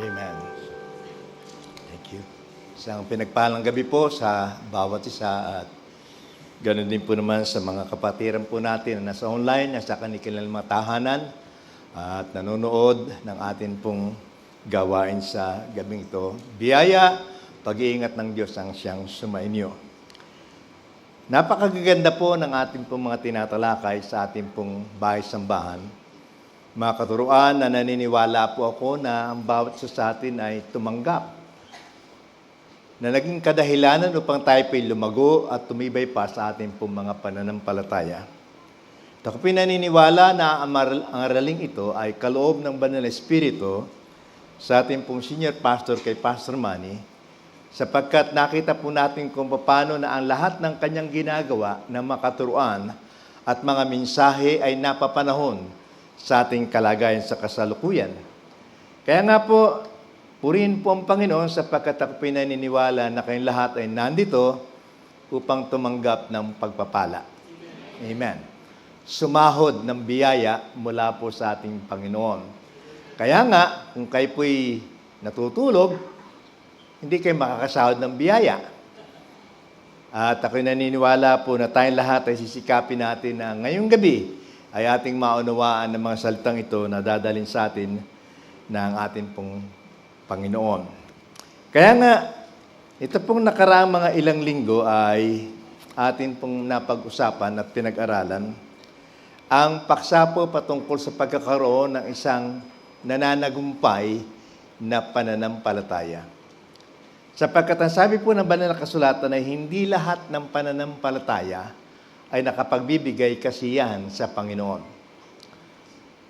Amen. Thank you. Isang pinagpalang gabi po sa bawat isa at ganoon din po naman sa mga kapatiran po natin na nasa online, nasa kanilang mga tahanan at nanonood ng atin pong gawain sa gabing ito. Biyaya, pag-iingat ng Diyos ang siyang sumainyo. Napakaganda po ng ating pong mga tinatalakay sa ating pong bahay-sambahan. Mga katuruan na naniniwala po ako na ang bawat isa sa atin ay tumanggap na naging kadahilanan upang tayo po'y lumago at tumibay pa sa ating pong mga pananampalataya. Ako po'y naniniwala na ang araling ito ay kaloob ng Banal na Espiritu sa ating pong senior pastor kay Pastor Manny, sapagkat nakita po natin kung paano na ang lahat ng kanyang ginagawa na makaturuan at mga mensahe ay napapanahon sa ating kalagayan sa kasalukuyan. Kaya nga po, purihin po ang Panginoon sapagkat ako pinaniniwala na kayong lahat ay nandito upang tumanggap ng pagpapala. Amen. Sumahod ng biyaya mula po sa ating Panginoon. Kaya nga, kung kayo po'y natutulog, hindi kayo makakasahod ng biyaya. At ako'y naniniwala po na tayong lahat ay sisikapin natin na ngayong gabi ay ating maunawaan ng mga salitang ito na dadalhin sa atin ng ating pong Panginoon. Kaya nga, ito pong nakaraang mga ilang linggo ay atin pong napag-usapan at pinag-aralan ang paksa po patungkol sa pagkakaroon ng isang nananagumpay na pananampalataya. Sapagkat ang sabi po ng Banal na Kasulatan ay hindi lahat ng pananampalataya ay nakapagbibigay kasiyahan sa Panginoon.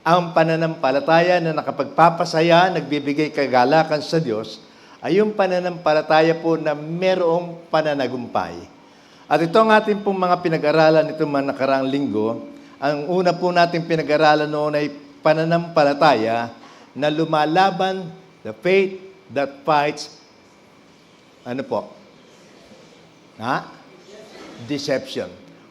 Ang pananampalataya na nakapagpapasaya, nagbibigay kagalakan sa Diyos, ay yung pananampalataya po na merong pananagumpay. At ito ang ating pong mga pinag-aralan itong mga nakaraang linggo. Ang una po natin pinag-aralan noon ay pananampalataya na lumalaban, the faith that fights, ano po? Deception.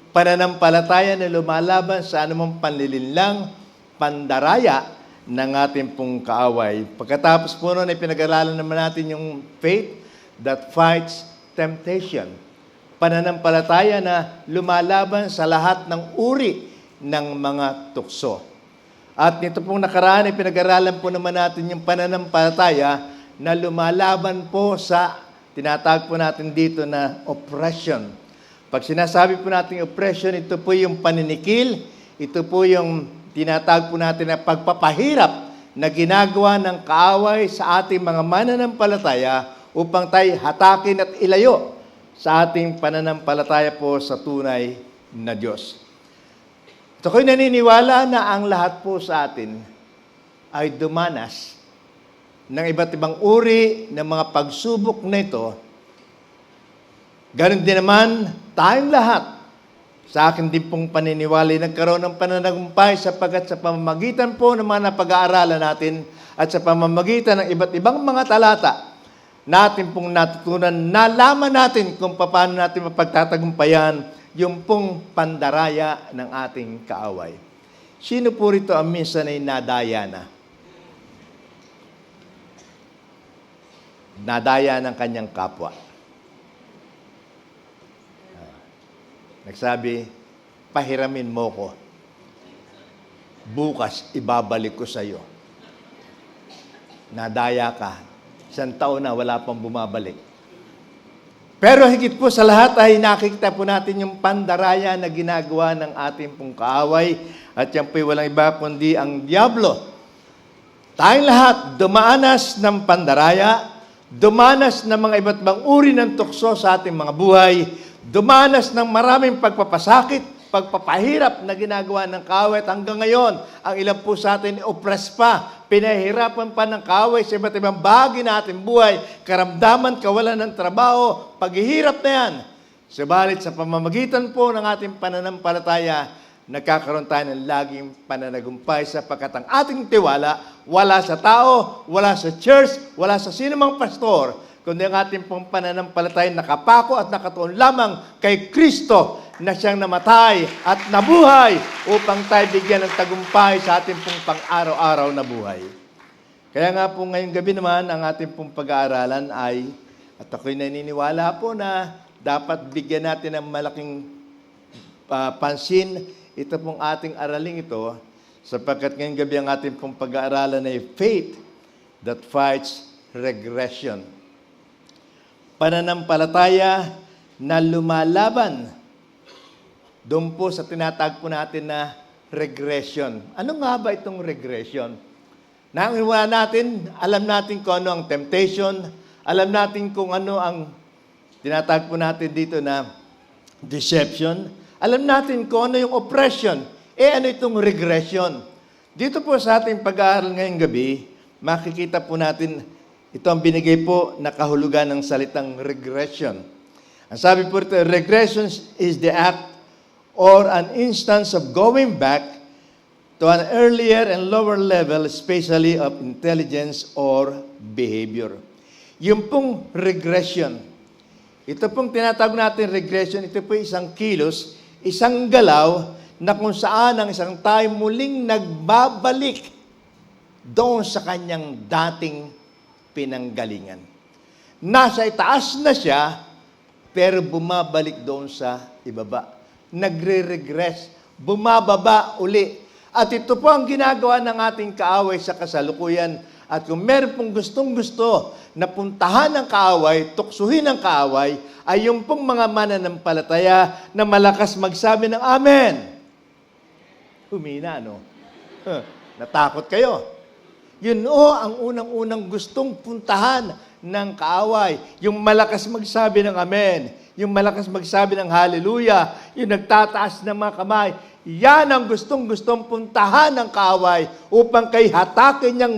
Pananampalataya na lumalaban sa anumang panlilinlang, pandaraya ng ating pong kaaway. Pagkatapos po noon ay pinag-aralan naman natin yung faith that fights temptation. Pananampalataya na lumalaban sa lahat ng uri ng mga tukso. At nito pong nakaraan ay pinag-aralan po naman natin yung pananampalataya na lumalaban po sa tinatawag po natin dito na oppression. Pag sinasabi po natin oppression, ito po yung paninikil, ito po yung tinatawag po natin na pagpapahirap na ginagawa ng kaaway sa ating mga mananampalataya upang tayo hatakin at ilayo sa ating pananampalataya po sa tunay na Diyos. Ito ko'y naniniwala na ang lahat po sa atin ay dumanas ng iba't ibang uri ng mga pagsubok na ito. Ganon din naman tayong lahat. Sa akin din pong paniniwala nagkaroon ng pananagumpay sapagkat sa pamamagitan po ng mga napag-aaralan natin at sa pamamagitan ng iba't ibang mga talata natin pong natutunan, nalaman natin kung paano natin mapagtatagumpayan yung pong pandaraya ng ating kaaway. Sino po rito ang minsan ay nadaya na? Nadaya ng kanyang kapwa. Nagsabi, pahiramin mo ko. Bukas, ibabalik ko sa iyo. Nadaya ka. Isang taon na, wala pang bumabalik. Pero higit po sa lahat ay nakikita po natin yung pandaraya na ginagawa ng ating pong kaaway. At yan po'y walang iba kundi ang Diablo. Tayong lahat dumaanas ng pandaraya, dumanas ng mga iba't ibang uri ng tukso sa ating mga buhay, dumanas ng maraming pagpapasakit, pagpapahirap na ginagawa ng kaaway. Hanggang ngayon, ang ilang po sa atin oppressed pa, pinahirapan pa ng kaaway sa iba't ibang bahagi na ating buhay, karamdaman, kawalan ng trabaho, paghihirap na yan. Subalit sa pamamagitan po ng ating pananampalataya, nagkakaroon tayo ng laging pananagumpay sapagkat ang ating tiwala wala sa tao, wala sa church, wala sa sinumang pastor, kundi ang ating pong pananampalataya nakapako at nakatuon lamang kay Kristo na siyang namatay at nabuhay upang tayo bigyan ng tagumpay sa ating pong pang-araw-araw na buhay. Kaya nga po ngayong gabi naman, ang ating pong pag-aaralan ay, at ako'y naniniwala po na dapat bigyan natin ng malaking pansin ito pong ating araling ito, sapagkat ngayong gabi ang ating pong pag-aaralan ay faith that fights regression. Pananampalataya na lumalaban doon po sa tinatawag po natin na regression. Ano nga ba itong regression? Nanginiwala natin, alam natin kung ano ang temptation, alam natin kung ano ang tinatawag po natin dito na deception, alam natin kung ano yung oppression, ano itong regression. Dito po sa ating pag-aaral ngayong gabi, makikita po natin ito ang binigay po na kahulugan ng salitang regression. Ang sabi po ito, regression is the act or an instance of going back to an earlier and lower level, especially of intelligence or behavior. Yung pong regression, ito pong tinatawag natin regression, ito po isang kilos, isang galaw na kung saan ang isang tao muling nagbabalik doon sa kanyang dating pinanggalingan. Nasa itaas na siya, pero bumabalik doon sa ibaba. Nagre-regress, bumababa uli. At ito po ang ginagawa ng ating kaaway sa kasalukuyan. At kung meron pong gustong-gusto na puntahan ng kaaway, tuksuhin ng kaaway, ay yung pong mga mananampalataya na malakas magsabi ng Amen. Humina, no? Natakot kayo. Yun ang unang-unang gustong puntahan ng kaaway. Yung malakas magsabi ng Amen. Yung malakas magsabi ng Hallelujah. Yung nagtataas ng mga kamay. Yan ang gustong-gustong puntahan ng kaaway upang kay hatakin niyang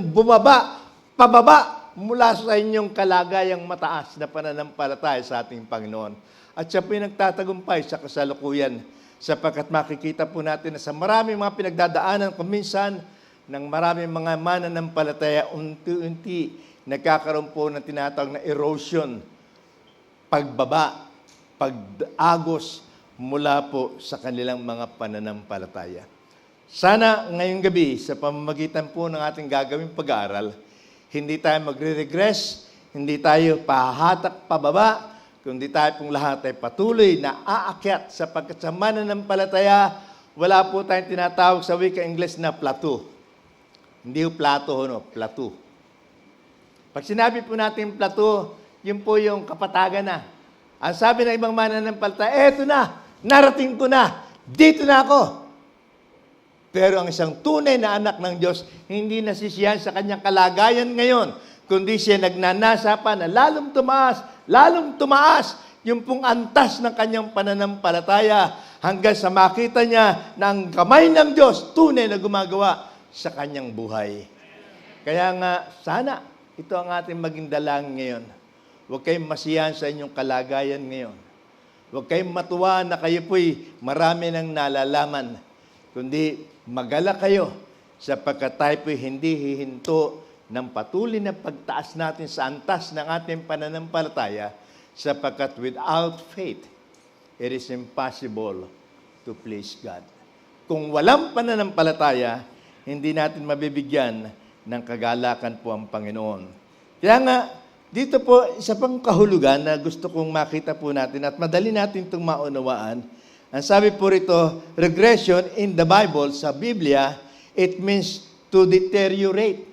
pababa mula sa inyong kalagayang mataas na pananampalataya sa ating Panginoon. At siya po yung nagtatagumpay sa kasalukuyan sapagkat makikita po natin na sa maraming mga pinagdadaanan kuminsan ng maraming mga mananampalataya unti-unti nagkakaroon po ng tinatawag na erosion, pagbaba, pag-agos mula po sa kanilang mga pananampalataya. Sana ngayong gabi, sa pamamagitan po ng ating gagawing pag-aaral, hindi tayo magre-regress, hindi tayo pahahatak pababa, kundi tayo pong lahat ay patuloy na aakyat sapagkat sa mananampalataya, wala po tayong tinatawag sa wika English na plateau. Hindi po plateau, no? Plateau. Pag sinabi po natin plateau, yun po yung kapatagan na. Ang sabi ng ibang mananampalataya, eto na, narating ko na, dito na ako. Pero ang isang tunay na anak ng Diyos, hindi nasisiyahan sa kanyang kalagayan ngayon, kundi siya nagnanasa pa na lalong tumaas, yung pong antas ng kanyang pananampalataya hanggang sa makita niya na ang kamay ng Diyos tunay na gumagawa sa kanyang buhay. Kaya nga, sana ito ang ating maging dalangin ngayon. Huwag kayong masiyahan sa inyong kalagayan ngayon. Huwag kayong matuwa na kayo po'y marami nang nalalaman, kundi magalak kayo sapagkat tayo po'y hindi hihinto ng patuloy na pagtaas natin sa antas ng ating pananampalataya sapagkat without faith, it is impossible to please God. Kung walang pananampalataya, hindi natin mabibigyan ng kagalakan po ang Panginoon. Kaya nga, dito po, isa pang kahulugan na gusto kong makita po natin at madali natin itong maunawaan. Ang sabi po rito, regression in the Bible, sa Biblia, it means to deteriorate.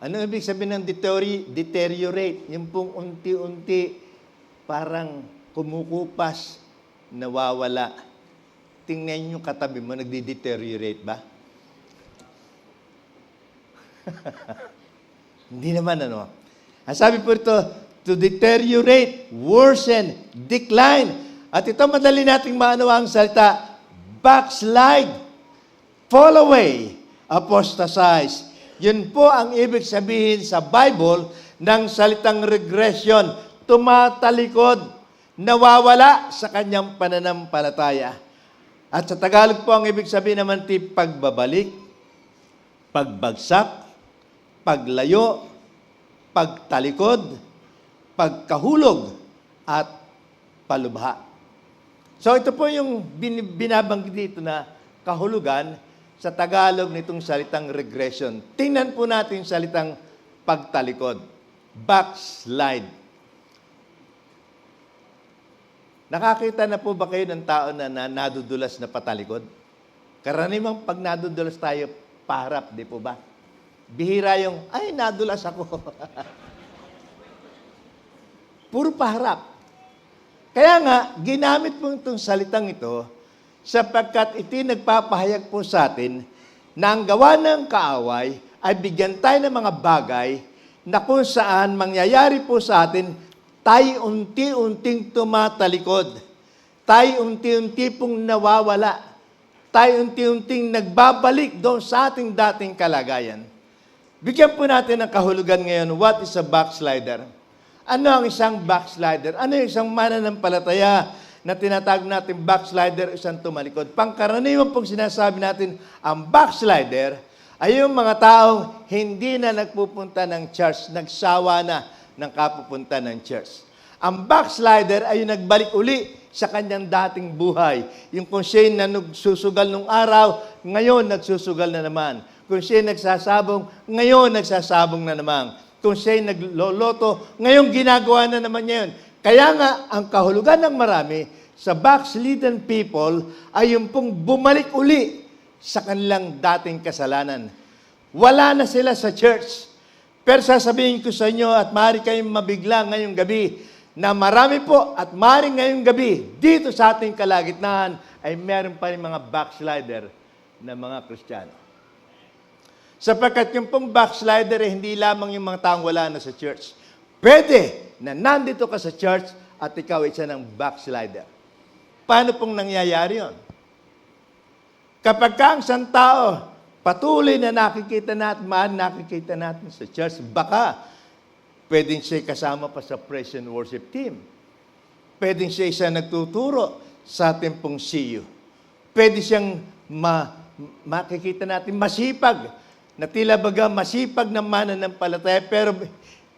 Ano ibig sabihin ng deteriorate? Yung pong unti-unti, parang kumukupas, nawawala. Tingnan yung katabi mo, nagde-deteriorate ba? Hindi naman, ano. Ang sabi po ito, to deteriorate, worsen, decline. At ito madali nating maanawa ang salita, backslide, fall away, apostatize. Yun po ang ibig sabihin sa Bible ng salitang regression, tumatalikod, nawawala sa kanyang pananampalataya. At sa Tagalog po ang ibig sabihin naman pagbabalik, pagbagsak, paglayo, pagtalikod, pagkahulog, at palubha. So ito po yung binabanggit dito na kahulugan sa Tagalog nitong salitang regression? Tingnan po natin yung salitang pagtalikod. Backslide. Nakakita na po ba kayo ng tao na nadudulas na patalikod? Karaniwang pag nadudulas tayo, paharap, di po ba? Bihira yung, ay, nadulas ako. Puro paharap. Kaya nga, ginamit po itong salitang ito sapagkat iti nagpapahayag po sa atin na ang gawa ng kaaway ay bigyan tayo ng mga bagay na kung saan mangyayari po sa atin, tayo unti-unting tumatalikod. Tayo unti-unti pong nawawala. Tayo unti-unting nagbabalik doon sa ating dating kalagayan. Bigyan po natin ng kahulugan ngayon, what is a backslider? Ano ang isang backslider? Ano yung isang mananampalataya na tinatawag natin backslider, isang tumalikod? Pangkaraniwan pong sinasabi natin, ang backslider ay yung mga taong hindi na nagpupunta ng church, nagsawa na ng kapupunta ng church. Ang backslider ay yung nagbalik uli sa kanyang dating buhay. Yung kung siya'y nagsusugal nung araw, ngayon nagsusugal na naman. Kung siya'y nagsasabong, ngayon nagsasabong na naman. Kung siya'y nagloloto, ngayon ginagawa na naman niya yun. Kaya nga, ang kahulugan ng marami sa backslidden people ay yung pong bumalik uli sa kanilang dating kasalanan. Wala na sila sa church. Pero sasabihin ko sa inyo at maaari kayong mabigla ngayong gabi na marami po at maaari ngayong gabi dito sa ating kalagitnaan ay meron pa rin mga backslider na mga Kristiyano. Sapagkat yung pong backslider ay hindi lamang yung mga taong wala na sa church. Pwede na nandito ka sa church at ikaw isa ng backslider. Paano pong nangyayari yun? Kapag ka ang isang tao patuloy na nakikita natin sa church, baka pwedeng siya kasama pa sa praise and worship team. Pwedeng siya isa nagtuturo sa ating pong CU. Pwede siyang makikita natin masipag, na tila baga masipag na mananampalataya, pero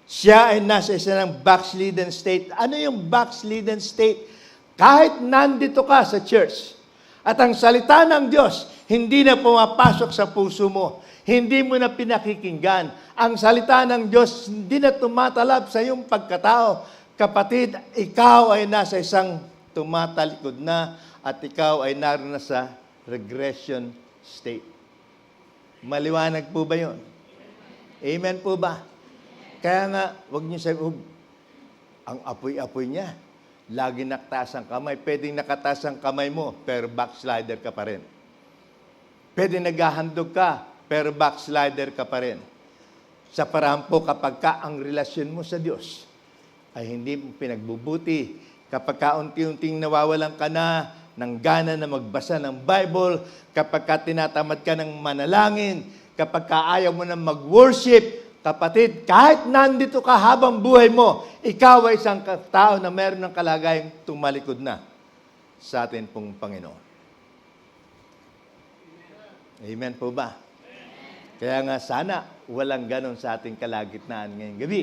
siya ay nasa isa ng backslidden state. Ano yung backslidden state? Kahit nandito ka sa church, at ang salita ng Diyos, hindi na pumapasok sa puso mo. Hindi mo na pinakikinggan. Ang salita ng Diyos, hindi na tumatalab sa iyong pagkatao. Kapatid, ikaw ay nasa isang tumatalikod na at ikaw ay naroon na sa regression state. Maliwanag po ba yun? Amen po ba? Kaya nga, huwag niyo sabihin, ang apoy-apoy niya. Lagi nakataas ang kamay. Pwedeng nakataas ang kamay mo, pero backslider ka pa rin. Pwede naghahandog ka, pero backslider ka pa rin. Sa paraan po kapag ka ang relasyon mo sa Diyos ay hindi mo pinagbubuti, kapag ka unti-unting nawawalan ka na ng gana na magbasa ng Bible, kapag ka tinatamad ka ng manalangin, kapag ka ayaw mo na mag-worship, kapatid, kahit nandito ka habang buhay mo, ikaw ay isang tao na meron ng kalagayang tumalikod na sa atin pong Panginoon. Amen po ba? Kaya nga sana walang ganon sa ating kalagitnaan ngayong gabi.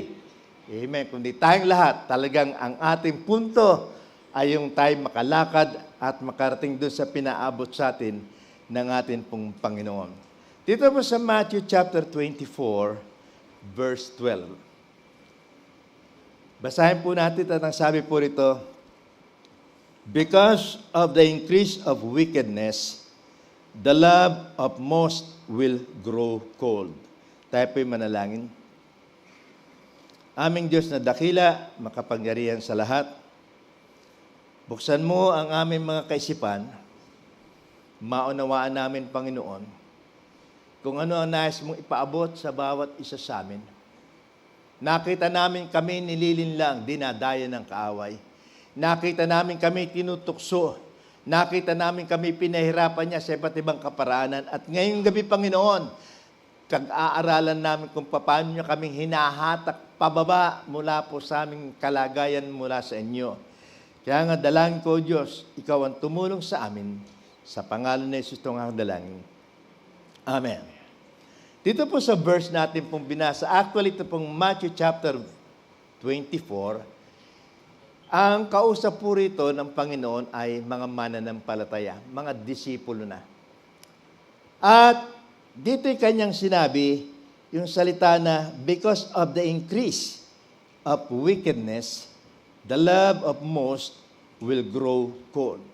Amen. Kundi tayong lahat, talagang ang ating punto ay yung tayo makalakad at makarating doon sa pinaabot sa atin ng ating pong Panginoon. Dito po sa Matthew chapter 24, verse 12. Basahin po natin at ang sabi po rito, because of the increase of wickedness, the love of most will grow cold. Tayo po'y manalangin. Aming Diyos na dakila, makapangyarihan sa lahat, buksan mo ang aming mga kaisipan, maunawaan namin, Panginoon, kung ano ang nais mong ipaabot sa bawat isa sa amin. Nakita namin kami nililinlang, dinadaya ng kaaway. Nakita namin kami tinutukso. Nakita namin kami pinahirapan niya sa iba't ibang kaparaanan. At ngayong gabi, Panginoon, kag-aaralan namin kung paano niya kaming hinahatak pababa mula po sa aming kalagayan mula sa inyo. Kaya nga dalangin ko, Diyos, Ikaw ang tumulong sa amin. Sa pangalan ni Jesus itong ang dalangin. Amen. Dito po sa verse natin pong binasa, actually ito pong Matthew chapter 24, ang kausap po rito ng Panginoon ay mga mananampalataya, mga disipulo na. At dito'y kanyang sinabi, yung salita na, because of the increase of wickedness, the love of most will grow cold.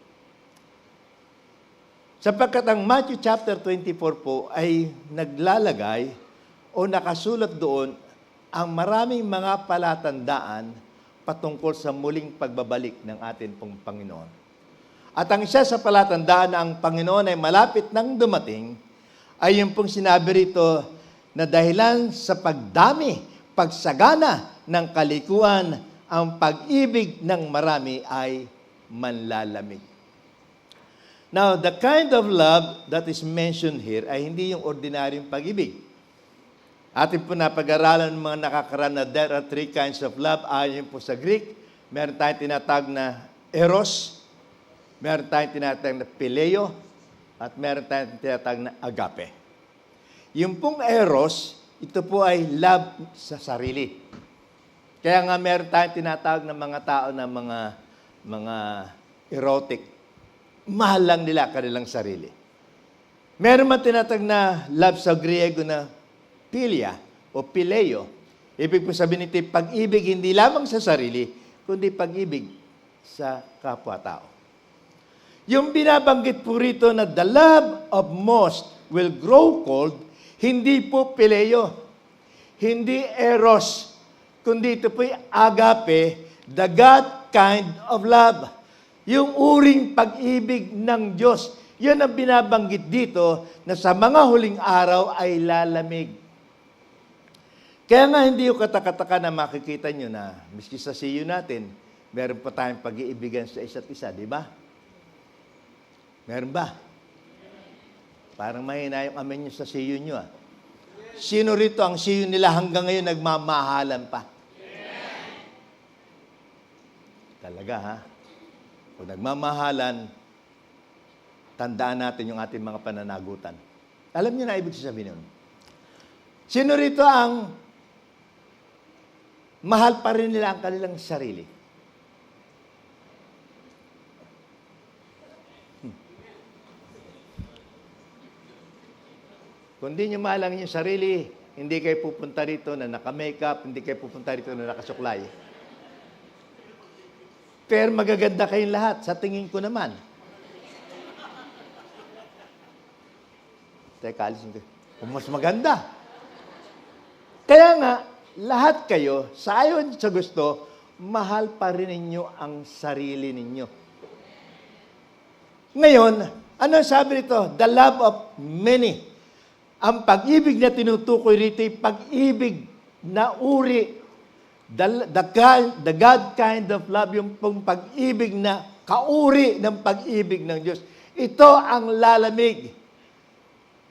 Sapagkat ang Matthew chapter 24 po ay naglalagay o nakasulat doon ang maraming mga palatandaan patungkol sa muling pagbabalik ng atin pong Panginoon. At ang isa sa palatandaan na ang Panginoon ay malapit nang dumating ay yung pong sinabi rito na dahilan sa pagdami, pagsagana ng kalikuan, ang pag-ibig ng marami ay manlalamig. Now, the kind of love that is mentioned here ay hindi yung ordinaryong pag-ibig. Atin po napag-aralan ng mga nakakaraan na there are three kinds of love. Ayon po sa Greek, meron tayong tinatawag na eros, meron tayong tinatawag na phileo, at meron tayong tinatawag na agape. Yung pong eros, ito po ay love sa sarili. Kaya nga meron tayong tinatawag na mga tao na mga erotic. Mahal lang nila kanilang sarili. Meron man tinatag na love sa Griego na philia o phileo. Ibig po sabihin nito, pag-ibig hindi lamang sa sarili, kundi pag-ibig sa kapwa-tao. Yung binabanggit po rito na the love of most will grow cold, hindi po phileo, hindi eros, kundi ito po agape, the God kind of love. Yung uring pag-ibig ng Diyos, yan ang binabanggit dito na sa mga huling araw ay lalamig. Kaya nga hindi yung katakataka na makikita nyo na, miski sa CU natin, meron pa tayong pag-iibigan sa isa't isa, di ba? Meron ba? Parang mahina yung amen nyo sa CU nyo. Sino rito ang CU nila hanggang ngayon nagmamahalan pa? Talaga, ha? Kung nagmamahalan, tandaan natin yung ating mga pananagutan. Alam niyo na ibig sabihin nun? Sino rito ang mahal pa rin nila ang kanilang sarili? Kung di nyo mahal ang inyong sarili, hindi kayo pupunta rito na naka-makeup, hindi kayo pupunta rito na nakasuklay. Pero magaganda kayong lahat, sa tingin ko naman. Teka, alisin ko. Kung mas maganda. Kaya nga, lahat kayo, sa ayon sa gusto, mahal pa rin ninyo ang sarili ninyo. Ngayon, ano sabi rito? The love of many. Ang pag-ibig na tinutukoy rito ay pag-ibig na uri. The God kind of love, yung pong pag-ibig na kauri ng pag-ibig ng Diyos. Ito ang lalamig.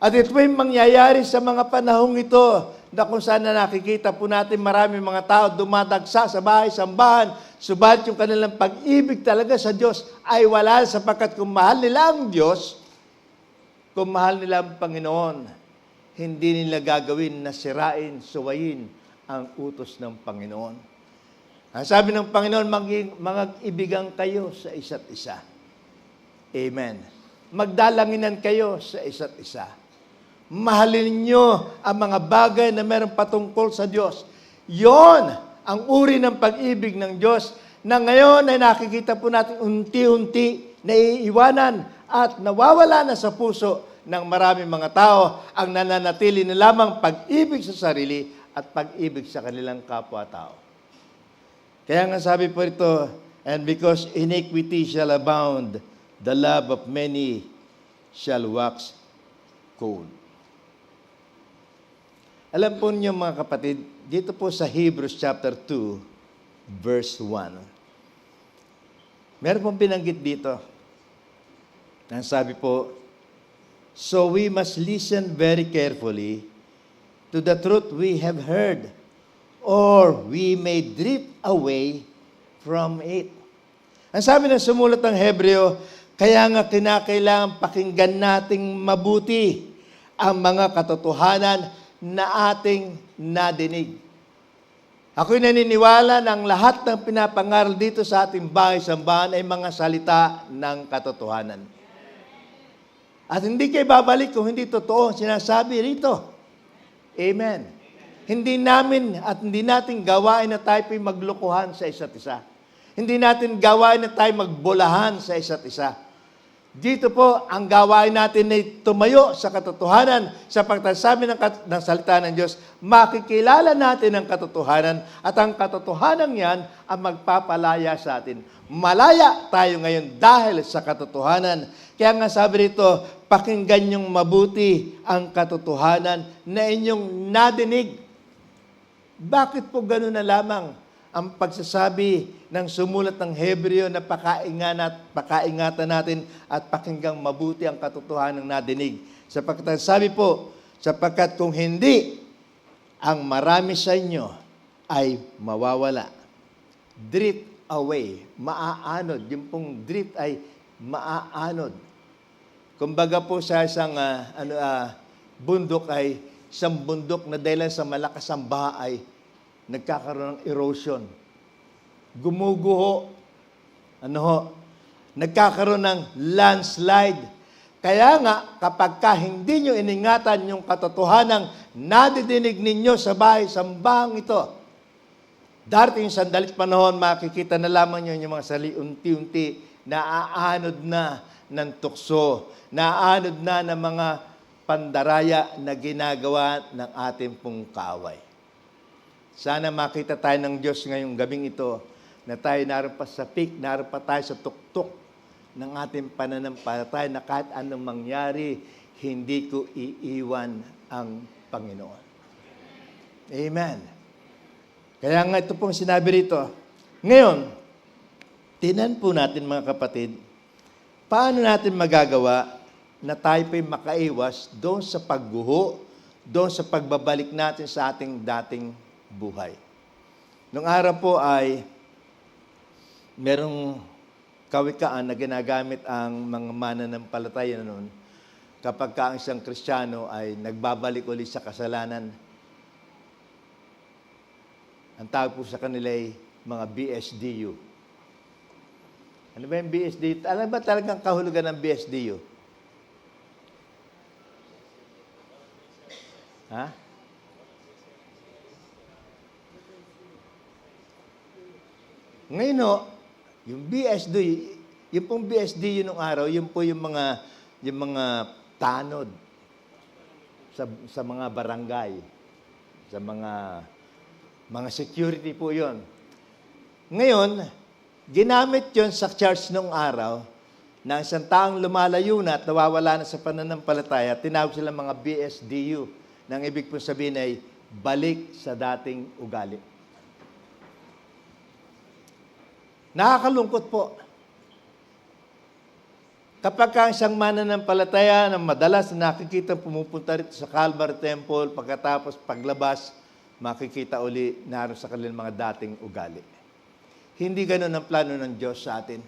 At ito ay mangyayari sa mga panahong ito na kung saan na nakikita po natin maraming mga tao dumadagsa sa bahay-sambahan, subalit yung kanilang pag-ibig talaga sa Diyos ay wala sapagkat kung mahal nila ang Diyos, kung mahal nila ang Panginoon, hindi nila gagawin na sirain, suwayin ang utos ng Panginoon. Ang sabi ng Panginoon, mag-ibigan kayo sa isa't isa. Amen. Magdalanginan kayo sa isa't isa. Mahalin niyo ang mga bagay na meron patungkol sa Diyos. Yon ang uri ng pag-ibig ng Diyos na ngayon ay nakikita po natin unti-unti naiiwanan at nawawala na sa puso ng maraming mga tao. Ang nananatili na lamang pag-ibig sa sarili at pag-ibig sa kanilang kapwa-tao. Kaya nga sabi po ito, and because iniquity shall abound, the love of many shall wax cold. Alam po niyo mga kapatid, dito po sa Hebrews chapter 2, verse 1. Meron pong binanggit dito. Ang sabi po, so we must listen very carefully to the truth we have heard, or we may drift away from it. Ang sabi ng sumulat ng Hebreo, kaya nga kinakailangan pakinggan nating mabuti ang mga katotohanan na ating nadinig. Ako'y naniniwala na ang lahat ng pinapangaral dito sa ating bahay-sambahan ay mga salita ng katotohanan. At hindi kayo babalik kung hindi totoo ang sinasabi rito. Amen. Hindi namin at hindi natin gawain na tayo po'y maglokohan sa isa't isa. Hindi natin gawain na tayo magbulahan sa isa't isa. Dito po, ang gawain natin ay tumayo sa katotohanan, sa pagsasabi ng salita ng Diyos. Makikilala natin ang katotohanan at ang katotohanan yan ang magpapalaya sa atin. Malaya tayo ngayon dahil sa katotohanan. Kaya nga sabi rito, pakinggan niyong mabuti ang katotohanan na inyong nadinig. Bakit po gano'n na lamang ang pagsasabi ng sumulat ng Hebreo na pakaingatan natin at pakinggang mabuti ang katotohanan ng nadinig? Sapagkat sabi po, sapagkat kung hindi, ang marami sa inyo ay mawawala. Drift away, maaanod. Yung pong drift ay maaanod. Kumbaga po sa isang bundok ay isang bundok na dahil sa malakas ang baha ay nagkakaroon ng erosion. Gumuguho. Nagkakaroon ng landslide. Kaya nga, kapag hindi nyo iningatan yung katotohanang nadidinig ninyo sa bahay-sambahang ito, darating yung sandalit panahon, makikita na lamang nyo yung mga sali, unti-unti, naaanod na ng tukso, naaanod na ng mga pandaraya na ginagawa ng ating pong kaaway. Sana makita tayo ng Diyos ngayong gabing ito na tayo naroon pa sa peak, naroon pa tayo sa tuktok ng ating pananampalataya na kahit anong mangyari, hindi ko iiwan ang Panginoon. Amen. Kaya nga ito pong sinabi rito. Ngayon, tinan po natin mga kapatid, paano natin magagawa na tayo pa'y makaiwas doon sa pagguho, doon sa pagbabalik natin sa ating dating buhay. Noong araw po ay merong kawikaan na ginagamit ang mga mananampalataya noon kapag ang isang Kristiyano ay nagbabalik ulit sa kasalanan. Ang tawag po sa kanila ay mga BSDU. Ano ba yung BSDU? Alam ba talagang kahulugan ng BSDU? Ha? Ngayon yung BSD, yung pong BSD nung araw, yun po yung mga tanod sa mga barangay, sa mga security po yon. Ngayon, ginamit yon sa church nung araw na isang taong lumalayo na at nawawala na sa pananampalataya, tinawag sila mga BSDU. Nang ibig po sabihin ay balik sa dating ugali. Nakakalungkot po. Kapag ang isang mananampalataya na madalas na nakikita pumupunta rito sa Calvary Temple, pagkatapos paglabas, makikita uli naroon sa kanilang mga dating ugali. Hindi ganun ang plano ng Diyos sa atin.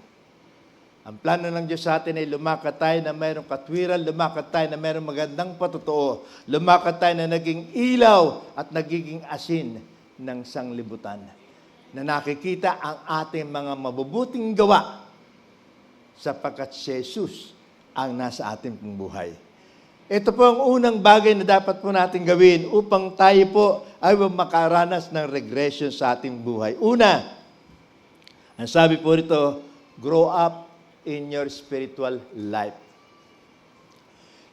Ang plano ng Diyos sa atin ay lumakad tayo na mayroong katwiran, lumakad tayo na mayroong magandang patotoo, lumakad tayo na naging ilaw at nagiging asin ng sanglibutan. Na nakikita ang ating mga mabubuting gawa sapagkat si Jesus ang nasa ating pong buhay. Ito po ang unang bagay na dapat po natin gawin upang tayo po ay makaranas ng regression sa ating buhay. Una, ang sabi po rito, grow up in your spiritual life.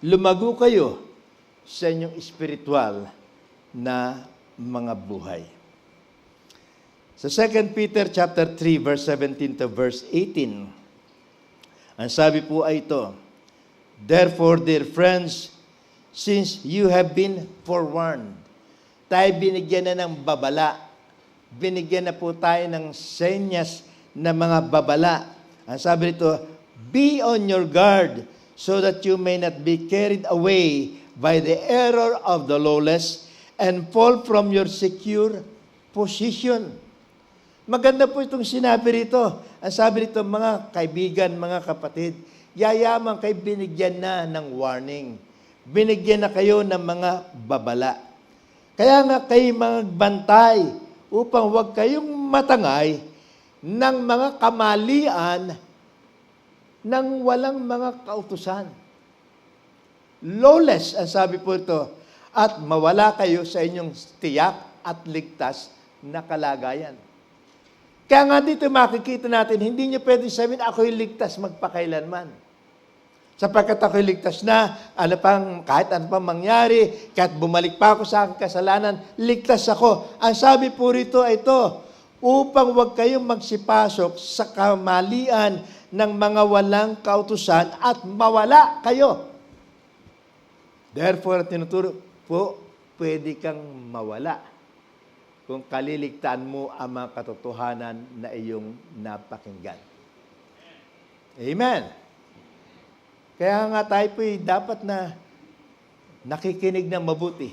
Lumago kayo sa inyong spiritual na mga buhay. Sa 2 Peter chapter 3 verse 17 to verse 18, ang sabi po ay ito, therefore, dear friends, since you have been forewarned, tayo binigyan na ng babala, binigyan na po tayo ng senyas na mga babala. Ang sabi nito, be on your guard so that you may not be carried away by the error of the lawless and fall from your secure position. Maganda po itong sinabi rito. Ang sabi rito, mga kaibigan, mga kapatid, yayaman kayo binigyan na ng warning. Binigyan na kayo ng mga babala. Kaya nga kayo magbantay upang huwag kayong matangay ng mga kamalian ng walang mga kautusan. lawless, ang sabi po ito, at mawala kayo sa inyong tiyak at ligtas na kalagayan. Kaya nga dito makikita natin, hindi niyo pwede sabihin, ako'y ligtas magpakailanman. Sapagkat ako'y ligtas na, kahit ano pang mangyari, kahit bumalik pa ako sa aking kasalanan, ligtas ako. Ang sabi po rito ay ito, upang huwag kayong magsipasok sa kamalian ng mga walang kautusan at mawala kayo. Therefore, tinuturo po, pwede kang mawala kung kaliligtaan mo ang mga katotohanan na iyong napakinggan. Amen. Kaya nga tayo po'y dapat na nakikinig ng mabuti.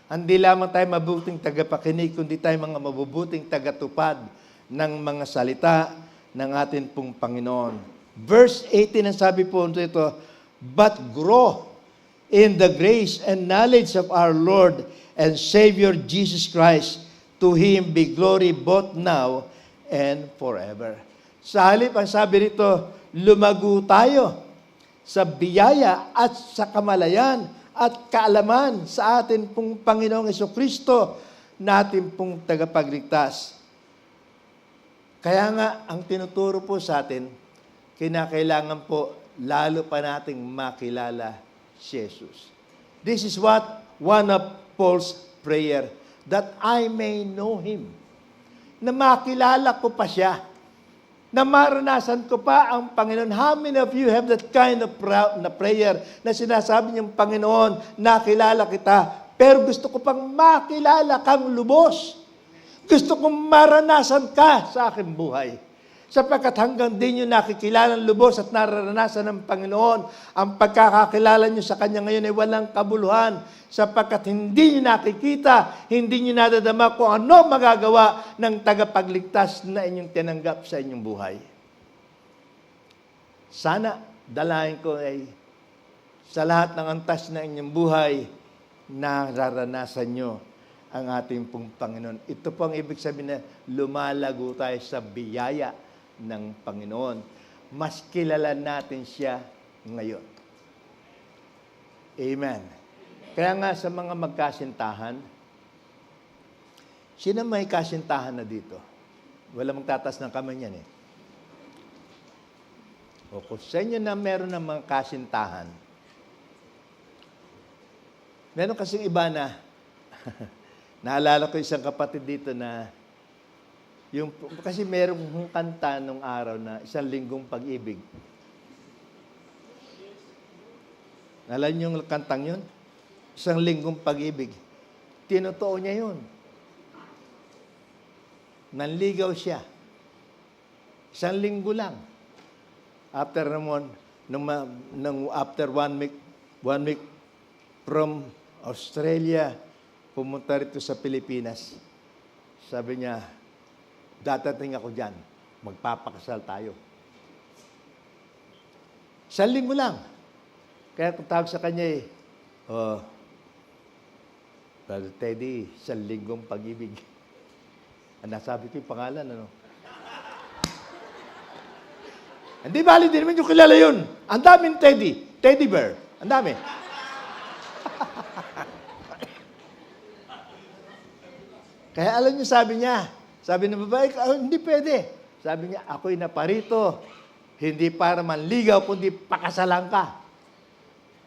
Hindi lamang tayo mabuting tagapakinig, kundi tayo mga mabubuting tagatupad ng mga salita ng atin pong Panginoon. Verse 18, ang sabi po ito, but grow in the grace and knowledge of our Lord and Savior Jesus Christ. To Him be glory both now and forever. Sa halip, ang sabi rito, lumago tayo sa biyaya at sa kamalayan at kaalaman sa atin pong Panginoong Jesucristo na atin pong tagapagligtas. Kaya nga, ang tinuturo po sa atin, kinakailangan po lalo pa nating makilala si Jesus. This is what one of Paul's prayer, that I may know Him. Na makilala ko pa siya. Na maranasan ko pa ang Panginoon. How many of you have that kind of prayer na sinasabi niyong, Panginoon, nakilala kita, pero gusto ko pang makilala kang lubos. Gusto kong maranasan ka sa aking buhay. Sapagkat hanggang di nyo nakikilala ng lubos at naranasan ng Panginoon, ang pagkakakilala nyo sa Kanya ngayon ay walang kabuluhan. Sapagkat hindi nyo nakikita, hindi nyo nadadama kung ano magagawa ng tagapagligtas na inyong tinanggap sa inyong buhay. Sana, dalahin ko ay sa lahat ng antas na inyong buhay, nararanasan nyo ang ating pong Panginoon. Ito po ang ibig sabihin na lumalago tayo sa biyaya ng Panginoon. Mas kilala natin siya ngayon. Amen. Kaya nga sa mga magkasintahan, sino may kasintahan na dito? Wala magtatas ng kamay niyan eh. O kung sa inyo na meron ng mga kasintahan, meron kasing iba na, naalala ko isang kapatid dito na, kasi merong kanta nung araw na isang linggong pag-ibig. Naalala niyo yung kantang yun? Isang linggong pag-ibig. Tinotoo niya yun. Nanligaw siya. Isang linggo lang. After naman, after one week from Australia, pumunta rito sa Pilipinas. Sabi niya, dadating ako dyan, magpapakasal tayo. Isang linggo lang. Kaya kung tawag sa kanya Brother Teddy, isang linggong pag-ibig. Nasabi ko yung pangalan, ano? Hindi bali, din naman yung kilala yun. Ang daming Teddy. Teddy bear. Ang dami. Kaya alam niyo, sabi niya, sabi ng babae, hindi pwede. Sabi niya, ako'y naparito, hindi para manligaw, kundi pakasalan ka.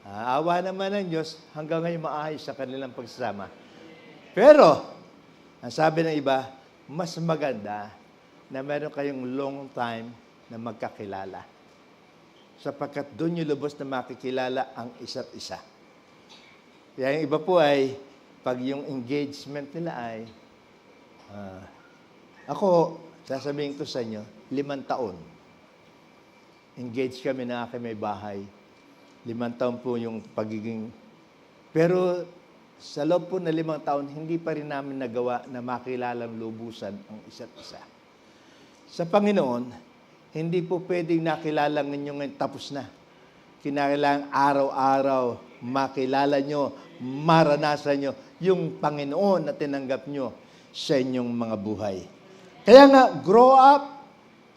Awa naman ng Diyos, hanggang ngayon maayos sa kanilang pagsasama. Pero, ang sabi ng iba, mas maganda na meron kayong long time na magkakilala. Sapagkat doon yung lubos na makikilala ang isa't isa. Kaya yung iba po ay, pag yung engagement nila ay, ako, sasabihin ko sa inyo, 5 taon. Engaged kami na aking may bahay. 5 taon po yung pagiging... Pero sa loob po na 5 taon, hindi pa rin namin nagawa na makilalang lubusan ang isa't isa. Sa Panginoon, hindi po pwedeng nakilala ninyo ngayon tapos na. Kinakailangan araw-araw makilala nyo, maranasan nyo yung Panginoon na tinanggap nyo sa inyong mga buhay. Kaya nga, grow up,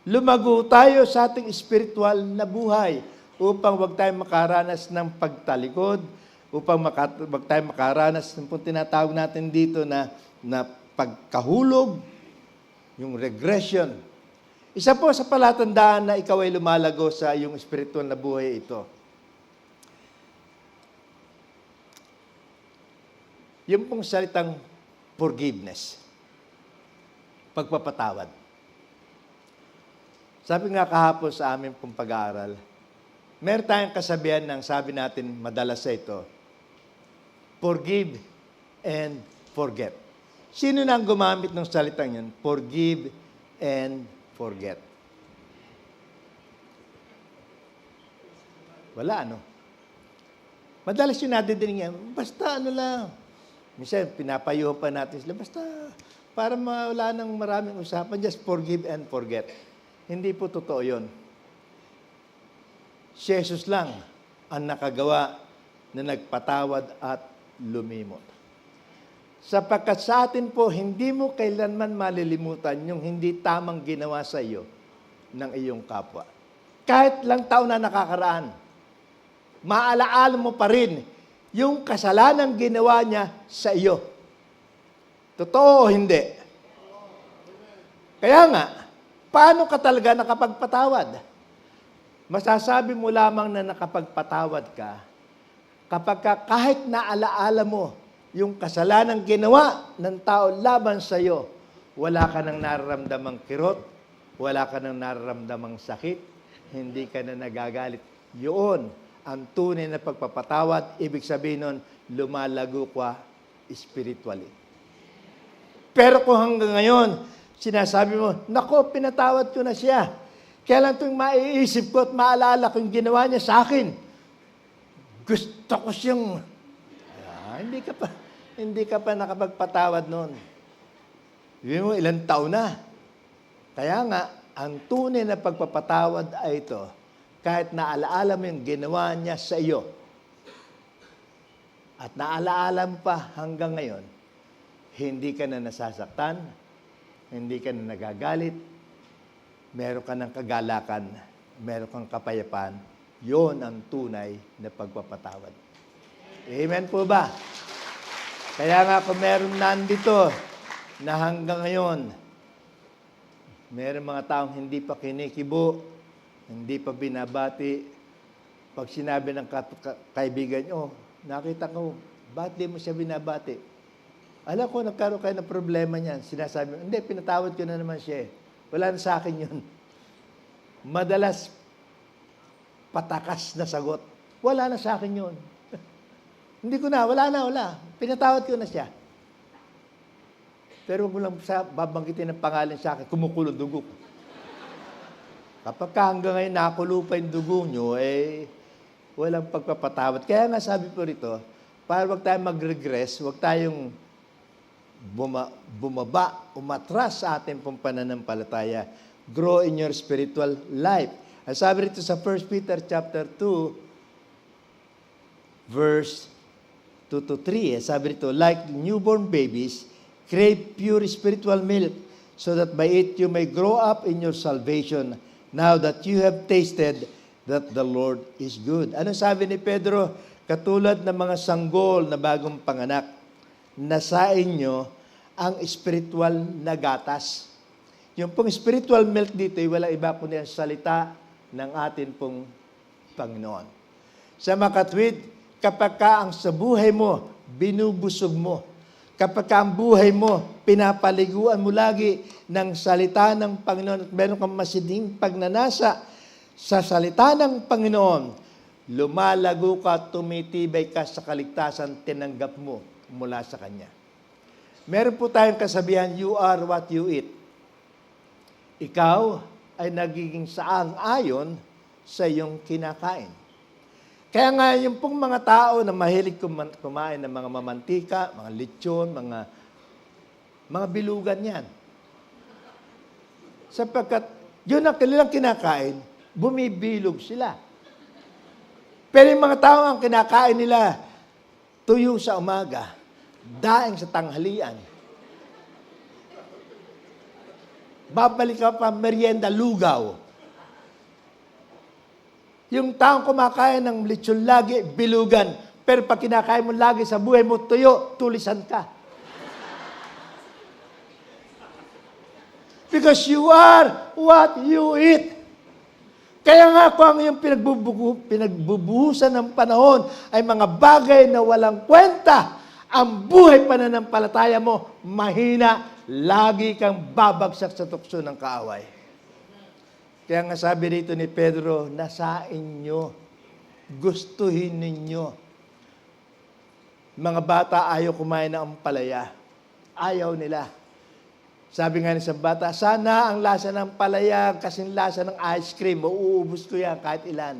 lumago tayo sa ating spiritual na buhay upang wag tayo makaranas ng pagtalikod upang tayo makaranas ng tinatawag natin dito na pagkahulog, yung regression. Isa po sa palatandaan na ikaw ay lumalago sa iyong espiritual na buhay ito. Yung pong salitang forgiveness. Pagpapatawad. Sabi nga kahapon sa aming pong pag-aaral, meron tayong kasabihan ng sabi natin madalas sa ito, forgive and forget. Sino na ang gumamit ng salitang yun? Forgive and forget. Wala, ano? Madalas yun natin din yan, basta ano lang. Minsan, pinapayuhan pa natin sila, basta para wala nang maraming usapan, just forgive and forget. Hindi po totoo yun. Si Jesus lang ang nakagawa na nagpatawad at lumimot. Sapagkat sa atin po, hindi mo kailanman malilimutan yung hindi tamang ginawa sa iyo ng iyong kapwa. Kahit lang taon na nakakaraan, maalaala mo pa rin yung kasalanang ginawa niya sa iyo. Totoo o hindi? Kaya nga, paano ka talaga nakapagpatawad? Masasabi mo lamang na nakapagpatawad ka kapag kahit naalaala mo yung kasalanang ginawa ng tao laban sa iyo, wala ka nang nararamdamang kirot, wala ka nang nararamdamang sakit, hindi ka na nagagalit. Yun ang tunay na pagpapatawad, ibig sabihin nun, lumalago ka spiritually. Pero kung hanggang ngayon, sinasabi mo, nako, pinatawad ko na siya. Kailan itong maiisip ko at maalala ko yung ginawa niya sa akin? Gusto ko siyang... Hindi ka pa nakapagpatawad noon. Ibig mo, ilang taon na. Kaya nga, ang tunay na pagpapatawad ay ito, kahit naalaala mo yung ginawa niya sa iyo, at naalaala mo pa hanggang ngayon, hindi ka na nasasaktan, hindi ka na nagagalit, meron ka ng kagalakan, meron kang kapayapaan, yon ang tunay na pagpapatawad. Amen po ba? Kaya nga kung meron nandito na hanggang ngayon, meron mga taong hindi pa kinikibo, hindi pa binabati, pag sinabi ng kaibigan nyo, nakita ko, ba't di mo siya binabati? Alam ko, nagkaroon kayo ng problema niyan. Sinasabi mo, hindi, pinatawad ko na naman siya. Wala na sa akin yun. Madalas, patakas na sagot. Wala na sa akin yun. Hindi ko na, wala. Pinatawad ko na siya. Pero huwag mo lang babanggitin ng pangalan sa akin, kumukulo dugo ko. Kapag hanggang ngayon nakulo pa yung dugo nyo, walang pagpapatawad. Kaya nga sabi po rito, para wag tayong mag-regress, wag tayong umatras sa ating pong pananampalataya. Grow in your spiritual life. Ang sabi rito sa 1 Peter chapter 2, verse 2-3, sabi rito, like newborn babies, crave pure spiritual milk, so that by it you may grow up in your salvation, now that you have tasted that the Lord is good. Ano sabi ni Pedro? Katulad ng mga sanggol na bagong panganak, nasa inyo ang spiritual na gatas. Yung pong spiritual milk dito, wala iba kundi ang salita ng atin pong Panginoon. Sa makatwid, kapag ka ang sa buhay mo, binubusog mo, kapag ka ang buhay mo, pinapaliguan mo lagi ng salita ng Panginoon at meron kang masiding pagnanasa sa salita ng Panginoon, lumalago ka, tumitibay ka sa kaligtasan, tinanggap mo mula sa Kanya. Meron po tayong kasabihan, you are what you eat. Ikaw ay nagiging saang ayon sa iyong kinakain. Kaya nga, yung pong mga tao na mahilig kumain ng mga mamantika, mga lechon, mga bilugan yan. Sapagkat yun ang kanilang kinakain, bumibilog sila. Pero yung mga tao ang kinakain nila, tuyo sa umaga, daing sa tanghalian. Babalik ka pa, merienda, lugaw. Yung taong kumakain ng lechon lagi, bilugan. Pero pag kinakain mo lagi sa buhay mo, tuyo, tulisan ka. Because you are what you eat. Kaya nga kung ang iyong pinagbubuhusan ng panahon ay mga bagay na walang kwenta, ang buhay pananampalataya mo, mahina, lagi kang babagsak sa tukso ng kaaway. Kaya nga sabi rito ni Pedro, nasa inyo, gustuhin ninyo. Mga bata ayaw kumain ng ampalaya. Ayaw nila. Sabi nga ng isang bata, sana ang lasa ng palaya kasing lasa ng ice cream, mauubos ko yan kahit ilan.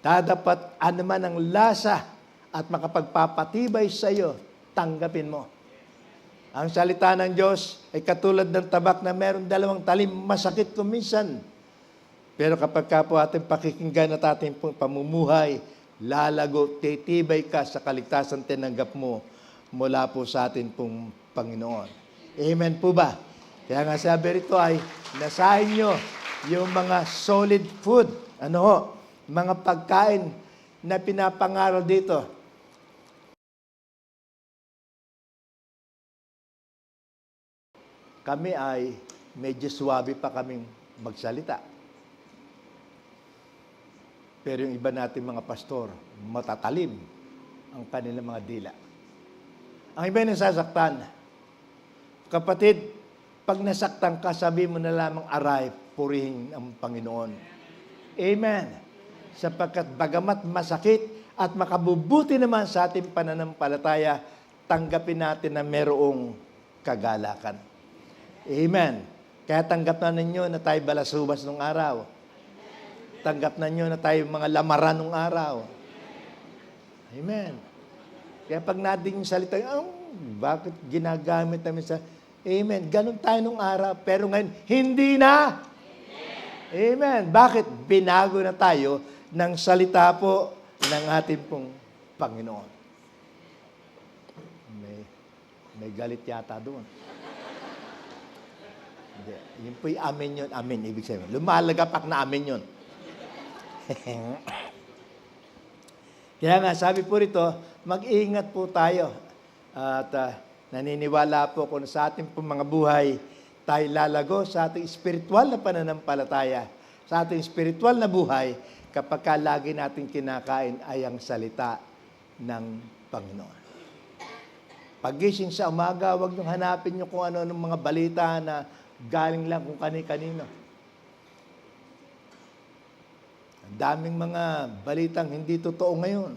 Dapat anuman ang lasa at makapagpapatibay sa iyo, tanggapin mo. Ang salita ng Diyos ay katulad ng tabak na meron dalawang talim, masakit kung minsan. Pero kapag ka po ating pakikinggan at ating pamumuhay, lalago, titibay ka sa kaligtasan tinanggap mo mula po sa atin pong Panginoon. Amen po ba? Kaya nga sabi rito ay, nasahin nyo yung mga solid food. Ano ho? Mga pagkain na pinapangaral dito. Kami ay medyo suwabe pa kaming magsalita. Pero yung iba natin mga pastor, matatalim ang kanilang mga dila. Ang iba yung sasaktan. Kapatid, pag nasaktan ka, sabi mo na lamang aray, purihin ang Panginoon. Amen. Sapagkat bagamat masakit at makabubuti naman sa ating pananampalataya, tanggapin natin na merong kagalakan. Amen. Kaya tanggap na ninyo na tayo balasubas nung araw. Tanggap na ninyo na tayo mga lamaran nung araw. Amen. Kaya pag natin yung salita, bakit ginagamit namin sa... Amen. Ganon tayo nung araw. Pero ngayon, hindi na. Amen. Bakit? Binago na tayo ng salita po ng ating pong Panginoon. May galit yata doon. Hindi. Yun po'y amen yun. Amen. Ibig sabihin. Lumalagapak na amen yun. Kaya nga, sabi po rito, mag-iingat po tayo. At naniniwala po kung sa ating pong mga buhay, tayo lalago sa ating spiritual na pananampalataya, sa ating spiritual na buhay, kapag lagi natin kinakain ay ang salita ng Panginoon. Pagising sa umaga, huwag niyong hanapin niyo kung ano ng mga balita na galing lang kung kani-kanino. Ang daming mga balitang hindi totoo ngayon.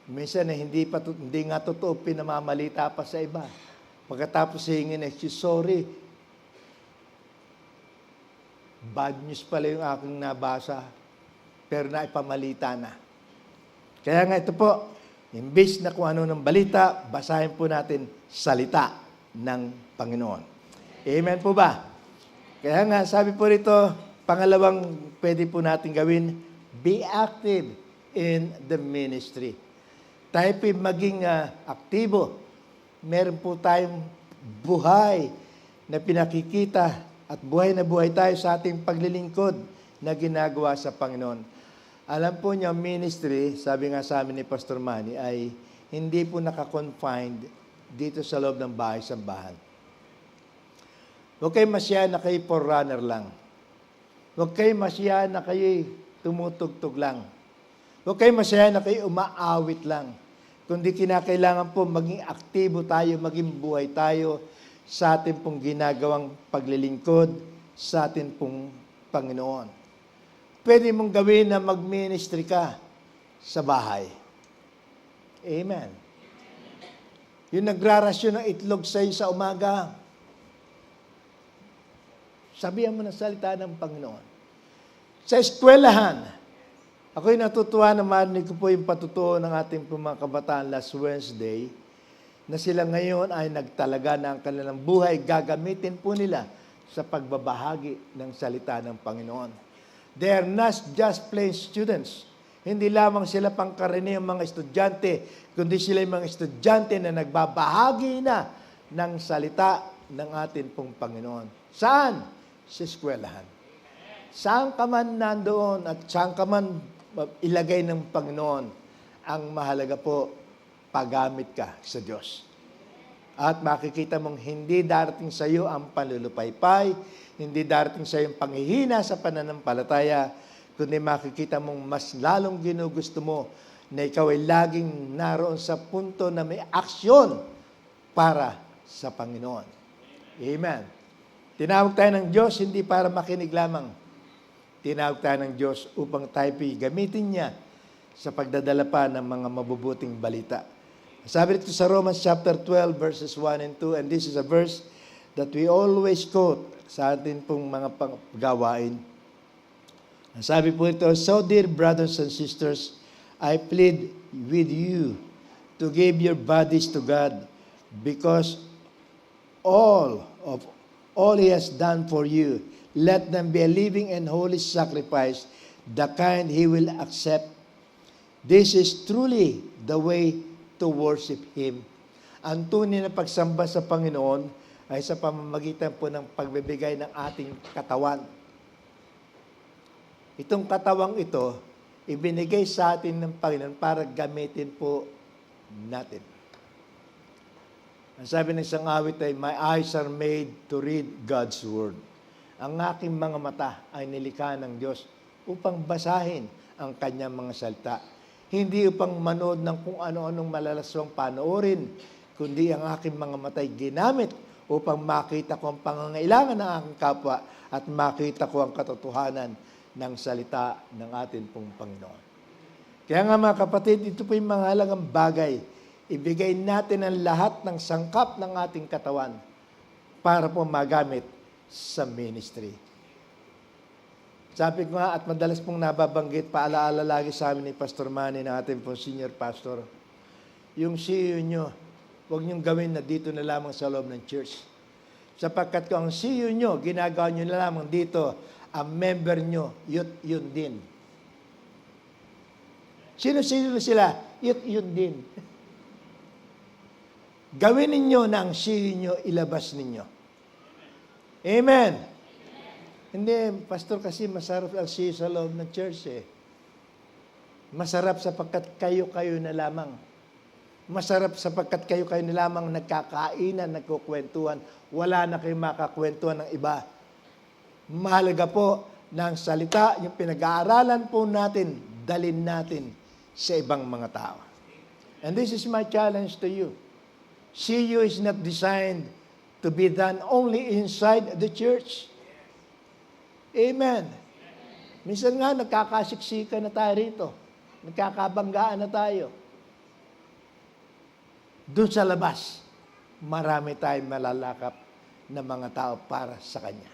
Minsan hindi nga totoo, pinamamalita pa sa iba. Pagkatapos hingin sorry. Bad news pala yung aking nabasa, pero naipamalita na. Kaya nga ito po, imbes na kung ano ng balita, basahin po natin salita ng Panginoon. Amen po ba? Kaya nga, sabi po rito, pangalawang pwede po natin gawin, be active in the ministry. Tayo po maging aktibo. Meron po tayong buhay na pinakikita at buhay na buhay tayo sa ating paglilingkod na ginagawa sa Panginoon. Alam po niyo, ministry, sabi nga sa amin ni Pastor Manny, ay hindi po nakakonfined dito sa loob ng bahay-sambahan. Huwag kayo masya na kayo forerunner lang. Huwag kayo masya na kayo tumutugtog lang. Huwag kayo masaya na kayo umaawit lang. Kundi kinakailangan po maging aktibo tayo, maging buhay tayo sa ating pong ginagawang paglilingkod sa ating pong Panginoon. Pwede mong gawin na mag-ministry ka sa bahay. Amen. Yung nagrarasyon ng itlog sa iyo sa umaga, sabihan mo ng salita ng Panginoon. Sa eskwelahan, ako'y natutuwa na marinig ko po yung patutuo ng ating mga kabataan last Wednesday na sila ngayon ay nagtalaga na ang kanilang buhay, gagamitin po nila sa pagbabahagi ng salita ng Panginoon. They are not just plain students. Hindi lamang sila pangkaraniwang mga estudyante, kundi sila yung mga estudyante na nagbabahagi na ng salita ng ating pong Panginoon. Saan? Sa eskwelahan. Saan ka man nandoon at saan ka man ilagay ng Panginoon, ang mahalaga po, paggamit ka sa Diyos. At makikita mong hindi darating sa iyo ang panlulupaypay, hindi darating sa iyo ang panghihina sa pananampalataya, kundi makikita mong mas lalong ginugusto mo na ikaw ay laging naroon sa punto na may aksyon para sa Panginoon. Amen. Tinawag tayo ng Diyos hindi para makinig lamang. Tinawag tayo ng Diyos upang tayo gamitin niya sa pagdadala pa ng mga mabubuting balita. Sabi dito sa Romans chapter 12 verses 1 and 2, and this is a verse that we always quote sa atin pong mga panggawain. Sabi po ito, so dear brothers and sisters, I plead with you to give your bodies to God because all He has done for you, let them be a living and holy sacrifice, the kind He will accept. This is truly the way to worship Him. Ang tunay na pagsamba sa Panginoon ay sa pamamagitan po ng pagbibigay ng ating katawan. Itong katawang ito, ibinigay sa atin ng Panginoon para gamitin po natin. Ang sabi ng isang awit ay, my eyes are made to read God's Word. Ang aking mga mata ay nilikha ng Diyos upang basahin ang kanyang mga salita. Hindi upang manood ng kung ano-anong malalaswang panoorin, kundi ang aking mga mata ay ginamit upang makita ko ang pangangailangan ng aking kapwa at makita ko ang katotohanan ng salita ng atin pong Panginoon. Kaya nga mga kapatid, ito po yung mga halagang bagay. Ibigay natin ang lahat ng sangkap ng ating katawan para po magamit sa ministry. Sabi ko nga, at madalas pong nababanggit, paalaala lagi sa amin ni Pastor Manny, ng ating pong senior pastor, yung CEO nyo, huwag nyong gawin na dito na lamang sa loob ng church. Sapagkat kung ang CEO nyo, ginagawa nyo na lamang dito, ang member nyo, yun din. Sino-sino sila? Yun din. Gawin ninyo na ang CEO nyo, ilabas ninyo. Amen. Hindi, pastor, kasi masarap ang CEO sa loob ng church eh. Masarap sapagkat kayo na lamang. Masarap sapagkat kayo na lamang nagkakainan, nagkukwentuhan. Wala na kayong makakwentuhan ng iba. Mahalaga po ng salita, yung pinag-aaralan po natin, dalin natin sa ibang mga tao. And this is my challenge to you. CU is not designed to be done only inside the church. Amen. Minsan nga, nagkakasiksikan na tayo rito. Nagkakabanggaan na tayo. Doon sa labas, marami tayong malalakap na mga tao para sa Kanya.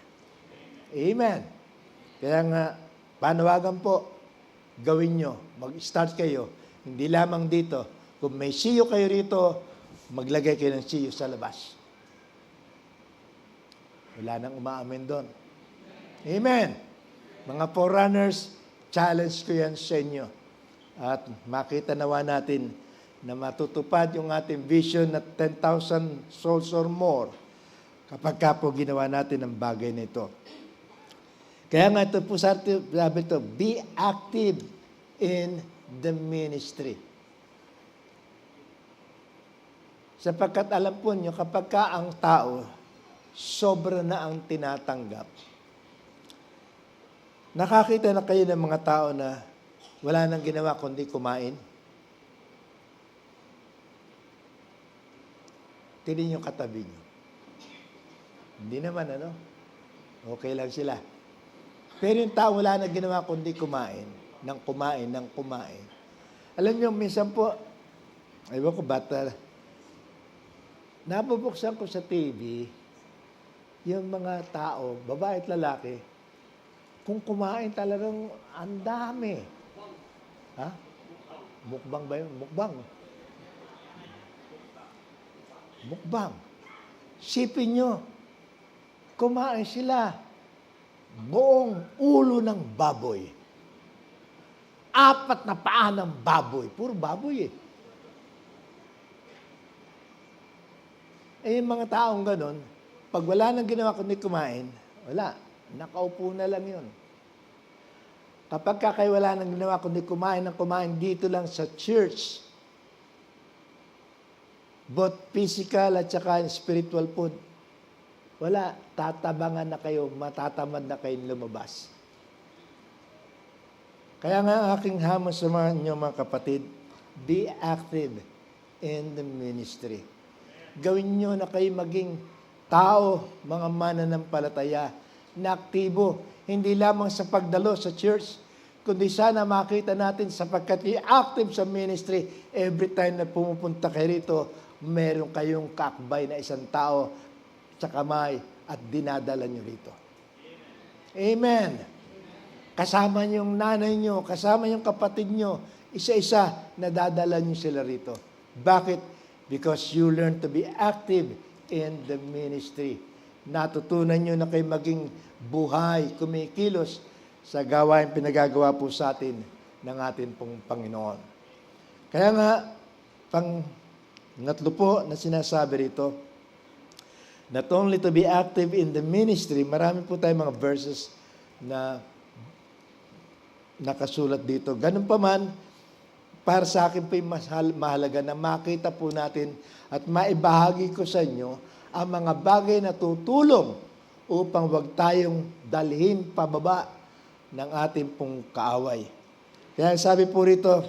Amen. Kaya nga, panawagan po, gawin nyo, mag-start kayo, hindi lamang dito. Kung may siyo kayo rito, maglagay kayo ng siyo sa labas. Wala nang umaamin doon. Amen. Mga forerunners, challenge ko yan sa inyo. At makita nawa natin na matutupad yung ating vision na 10,000 souls or more kapag ka po ginawa natin ang bagay nito. Kaya nga ito po sabi ito, be active in the ministry. Sapagkat alam po nyo, kapag ka ang tao, sobra na ang tinatanggap. Nakakita na kayo ng mga tao na wala nang ginawa kundi kumain. Tingnan nyo katabi nyo. Hindi naman, okay lang sila. Pero yung tao wala nang ginawa kundi kumain. Nang kumain. Alam nyo, minsan po, aywan ko bata, nabubuksan ko sa TV, yung mga tao, babae at lalaki, kung kumain talagang ang dami. Ha? Mukbang ba yun? Mukbang. Sipin nyo, kumain sila buong ulo ng baboy. 4 na paa ng baboy. Puro baboy eh. Eh, yung mga taong ganon, pag wala nang ginawa kundi kumain, wala. Nakaupo na lang yun. Kapag kayo wala nang ginawa, kundi kumain dito lang sa church, both physical at saka spiritual food, wala, tatabangan na kayo, matatamad na kayong lumabas. Kaya nga ang aking hamon sa mga inyo, mga kapatid, be active in the ministry. Gawin nyo na kayo maging tao, mga mananampalataya, na aktibo, hindi lamang sa pagdalo sa church, kundi sana makita natin sapagkat i-active sa ministry, every time na pumupunta kayo rito, meron kayong kakbay na isang tao sa kamay at dinadala nyo rito. Amen. Kasama yung nanay nyo, kasama yung kapatid nyo, isa-isa na dadala nyo sila rito. Bakit? Because you learn to be active in the ministry. Natutunan nyo na kayo maging buhay, kumikilos sa gawain pinagagawa po sa atin ng ating pong Panginoon. Kaya nga, pangatlo po na sinasabi rito, not only to be active in the ministry, marami po tayong mga verses na nakasulat dito. Ganun pa man, para sa akin po yung mahalaga na makita po natin at maibahagi ko sa inyo ang mga bagay na tutulong upang wag tayong dalhin pababa ng ating pong kaaway. Kaya sabi po rito,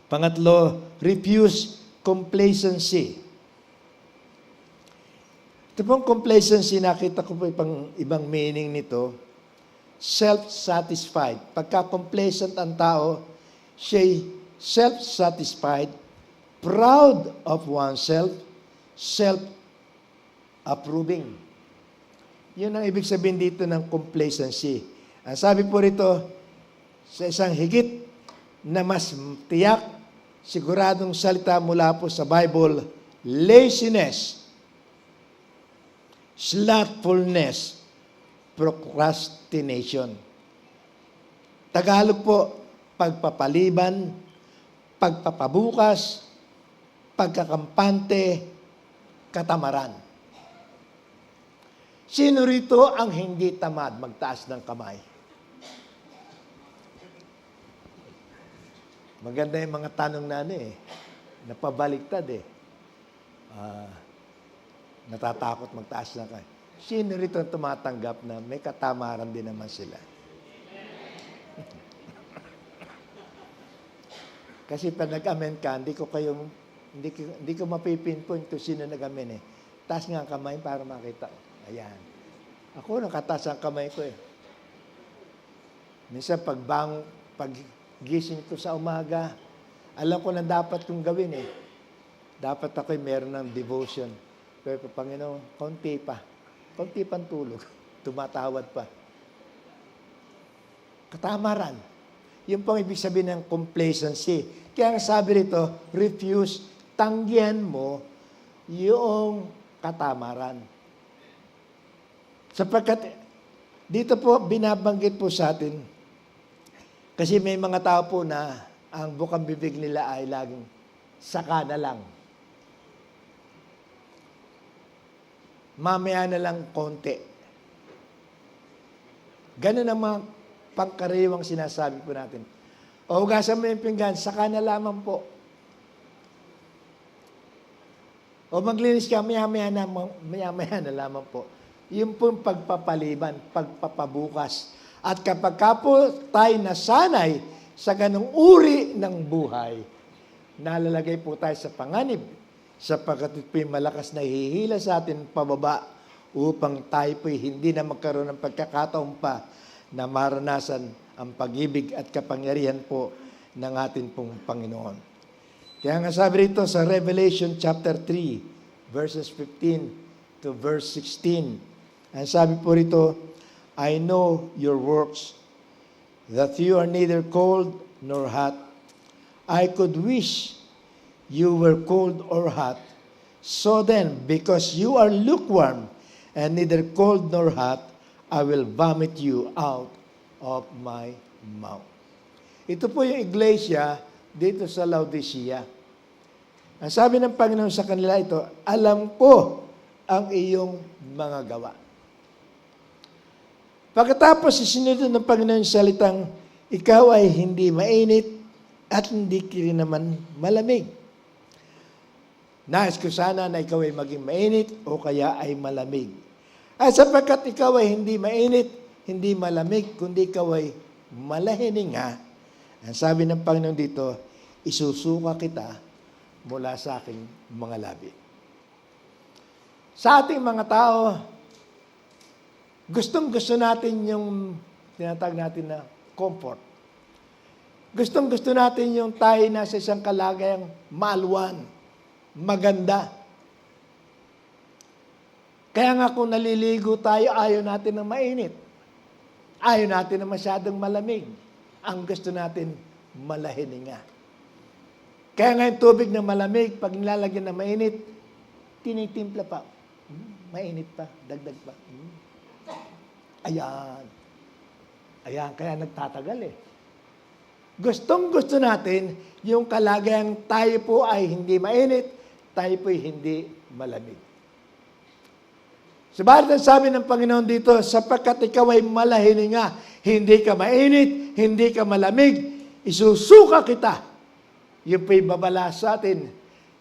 pangatlo, refuse complacency. Ito pong complacency, nakita ko po ibang meaning nito, self-satisfied. Pagka-complacent ang tao, siya self-satisfied, proud of oneself, self-approving. Yun ang ibig sabihin dito ng complacency. Ang sabi po rito, sa isang higit na mas tiyak, siguradong salita mula po sa Bible, laziness, slothfulness, procrastination. Tagalog po, pagpapaliban, pagpapabukas, pagkakampante, katamaran. Sino rito ang hindi tamad magtaas ng kamay? Maganda yung mga tanong na napabaliktad natatakot magtaas ng kamay. Sino rito ang tumatanggap na may katamaran din naman sila? Kasi pag nag-amen ka, hindi ko mapipinpoint kung sino nag-amen Taas nga ang kamay para makita. Ayan. Ako, nakataas ang kamay ko Minsan, paggising ko sa umaga, alam ko na dapat kong gawin Dapat ako'y meron ng devotion. Pero Panginoon, konti pang tulog. Tumatawad pa. Katamaran. Yun pong ibig sabihin ng complacency. Kaya ang sabi rito, refuse, tanggihan mo yung katamaran. Sapagkat dito po binabanggit po sa atin, kasi may mga tao po na ang bukang bibig nila ay laging saka na lang. Mamaya na lang konti. Ganun ang mga pangkaraniwang sinasabi po natin. O hugasan mo yung pinggan, saka na lamang po. O maglinis ka, maya-maya na lamang po. Yung pong pagpapaliban, pagpapabukas. At kapag po tayo nasanay sa ganong uri ng buhay, nalalagay po tayo sa panganib, sapagkat ito'y malakas na hihila sa atin pababa upang tayo po'y hindi na magkaroon ng pagkakataon pa na maranasan ang pag-ibig at kapangyarihan po ng atin pong Panginoon. Kaya nga sabi rito sa Revelation chapter 3, verses 15 to verse 16, ang sabi po rito, I know your works, that you are neither cold nor hot. I could wish you were cold or hot. So then, because you are lukewarm and neither cold nor hot, I will vomit you out of my mouth. Ito po yung iglesia dito sa Laodicea. Ang sabi ng Panginoon sa kanila ito, alam ko ang iyong mga gawa. Pagkatapos isinunod ng Panginoon yung salitang, ikaw ay hindi mainit at hindi ka rin naman malamig. Nais ko sana na ikaw ay maging mainit o kaya ay malamig. At sapagkat ikaw ay hindi mainit, hindi malamig, kundi ikaw ay malahininga, ang sabi ng Panginoon dito, isusuka kita mula sa aking mga labi. Sa ating mga tao, gustong-gusto natin yung tinatawag natin na comfort. Gustong-gusto natin yung tayo na sa isang kalagayang maluwan, maganda. Kaya nga kung naliligo tayo, ayaw natin ng mainit. Ayaw natin na masyadong malamig. Ang gusto natin, malahininga. Kaya nga yung tubig na malamig, pag nilalagyan na mainit, tinitimpla pa. Mainit pa, dagdag pa. Ayan. Ayan, kaya nagtatagal eh. Gustong-gusto natin yung kalagayang tayo po ay hindi mainit, tayo po ay hindi malamig. Subalit ang sabi ng Panginoon dito, sapagkat ikaw ay malahininga, hindi ka mainit, hindi ka malamig, isusuka kita. Yung po'y babala sa atin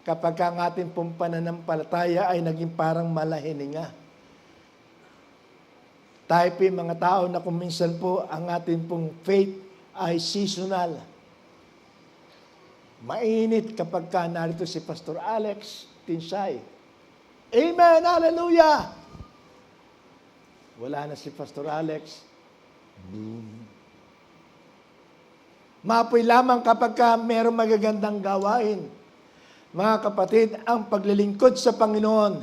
kapag ang ating pong pananampalataya ay naging parang malahininga. Tayo po'y mga tao na kung minsan po ang ating pong faith ay seasonal. Mainit kapag ka narito si Pastor Alex Tinsay. Amen! Hallelujah! Wala na si Pastor Alex. Boom. Mapoy lamang kapag ka mayroong magagandang gawain. Mga kapatid, ang paglilingkod sa Panginoon,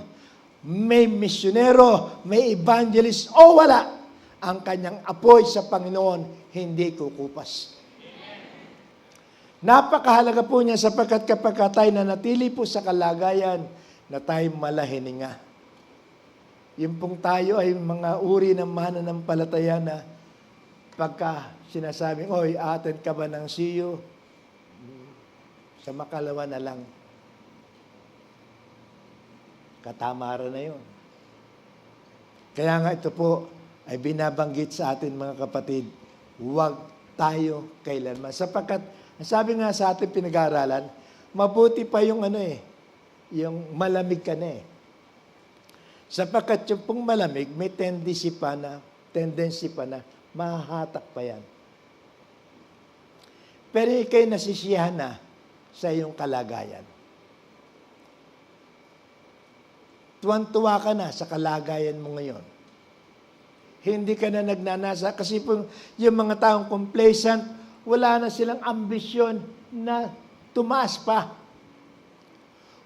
may misyonero, may evangelist, o wala, ang kanyang apoy sa Panginoon, hindi kukupas. Napakahalaga po niya sapagkat kapag tayo nanatili po sa kalagayan na tayo malahininga. Yung pong tayo ay mga uri ng mananampalataya na pagka sinasabing, oy, attend ka ba ng CU? Sa makalawa na lang. Katamaran na yun. Kaya nga ito po ay binabanggit sa atin mga kapatid, huwag tayo kailanman. Sapagkat, sabi nga sa ating pinag-aaralan, mabuti pa yung yung malamig ka na eh. Sapagkat yung pong malamig, may tendency pa na mahahatak pa yan. Pero ikay nasisiyahan na sa iyong kalagayan. Tuwan-tuwa ka na sa kalagayan mo ngayon. Hindi ka na nagnanasa kasi po yung mga taong complacent, wala na silang ambisyon na tumaas pa.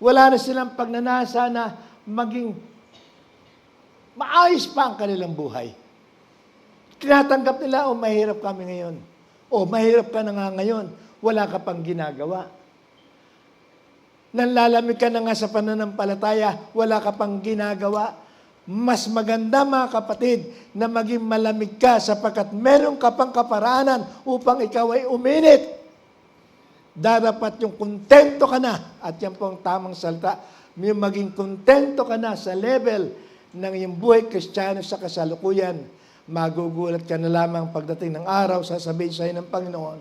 Wala na silang pagnanasa na maging maayos pa ang kanilang buhay. Tinatanggap nila, mahirap kami ngayon. Mahirap ka na nga ngayon. Wala ka pang ginagawa. Nanlalamig ka na nga sa pananampalataya, wala ka pang ginagawa. Mas maganda mga kapatid na maging malamig ka sapagkat meron ka pang kaparaanan upang ikaw ay uminit. Dapat yung kontento ka na, at yan po ang tamang salita, yung maging kontento ka na sa level ng iyong buhay Kristiyano sa kasalukuyan, magugulat ka na lamang pagdating ng araw, sasabihin sa iyo ng Panginoon,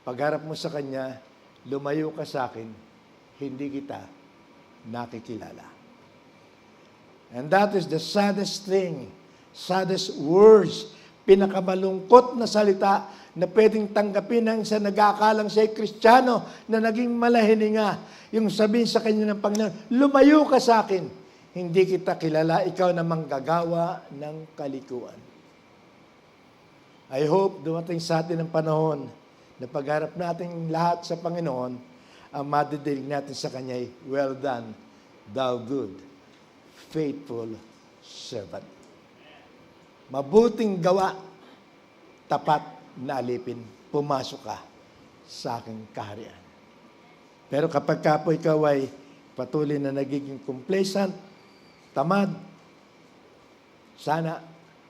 pagharap mo sa Kanya, lumayo ka sa akin, hindi kita nakikilala. And that is the saddest thing, saddest words, pinakamalungkot na salita na pwedeng tanggapin ng isang nag-aakalang siya'y Kristiyano na naging malahininga. Yung sabihin sa kanya ng Panginoon, lumayo ka sa akin, hindi kita kilala, ikaw na manggagawa ng kalikuan. I hope dumating sa atin ang panahon na pagharap natin lahat sa Panginoon, ang madidinig natin sa Kanya ay, well done, thou good, faithful servant. Mabuting gawa, tapat na alipin, pumasok ka sa aking kaharian. Pero kapag ka po ikaw ay patuloy na nagiging complacent, tamad, sana,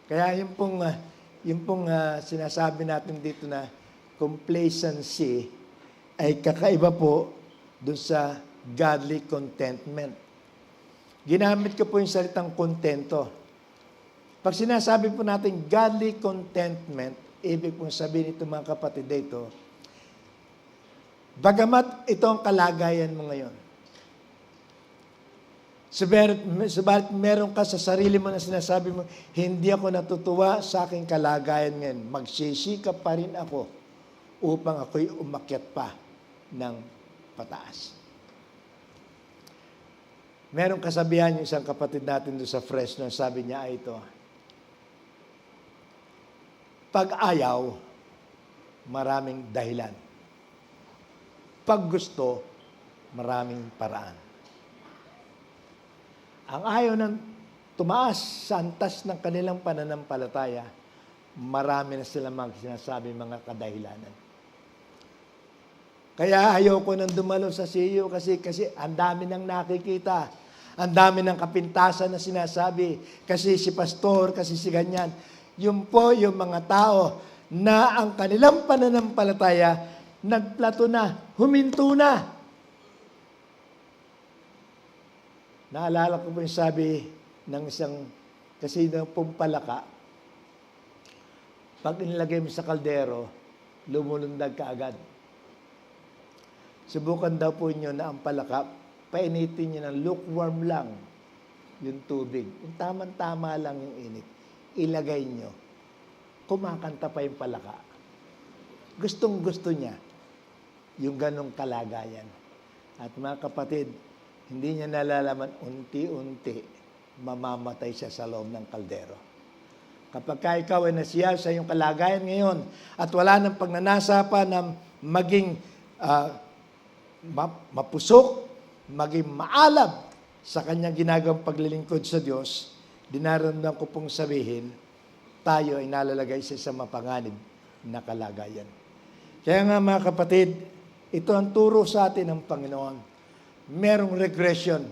kaya yung pong sinasabi natin dito na complacency ay kakaiba po dun sa godly contentment. Ginamit ko po yung salitang kontento. Pag sinasabi po natin godly contentment, ibig pong sabihin ito mga kapatid dito, bagamat ito ang kalagayan mo ngayon, subalit meron ka sa sarili mo na sinasabi mo, hindi ako natutuwa sa aking kalagayan ngayon. Magsisikap pa rin ako upang ako'y umakyat pa ng pataas. Merong kasabihan yung isang kapatid natin doon sa Fresno, sabi niya ay ito, pag ayaw, maraming dahilan. Pag gusto, maraming paraan. Ang ayaw ng tumaas sa antas ng kanilang pananampalataya, marami na sila sinasabi mga kadahilanan. Kaya ayaw ko nang dumalo sa CEO kasi ang dami nang nakikita. Ang dami ng kapintasan na sinasabi. Kasi si pastor, kasi si ganyan. Yun po yung mga tao na ang kanilang pananampalataya nagplato na, huminto na. Naalala ko po yung sabi ng isang kasinang pumpalaka, pag inilagay mo sa kaldero, lumulundag ka agad. Subukan daw po inyo na ang palaka, painitin nyo ng lukewarm lang yung tubig. Yung tamang-tama lang yung init. Ilagay nyo. Kumakanta pa yung palaka. Gustong-gusto niya yung ganong kalagayan. At mga kapatid, hindi niya nalalaman unti-unti mamamatay siya sa loob ng kaldero. Kapag ka ikaw ay nasiya sa iyong kalagayan ngayon at wala ng pagnanasa pa na maging mapusok, maging maalab sa kanyang ginagawang paglilingkod sa Diyos, dinaramdam ko pong sabihin, tayo ay nalalagay sa isang mapanganib na kalagayan. Kaya nga mga kapatid, ito ang turo sa atin ng Panginoon. Merong regression.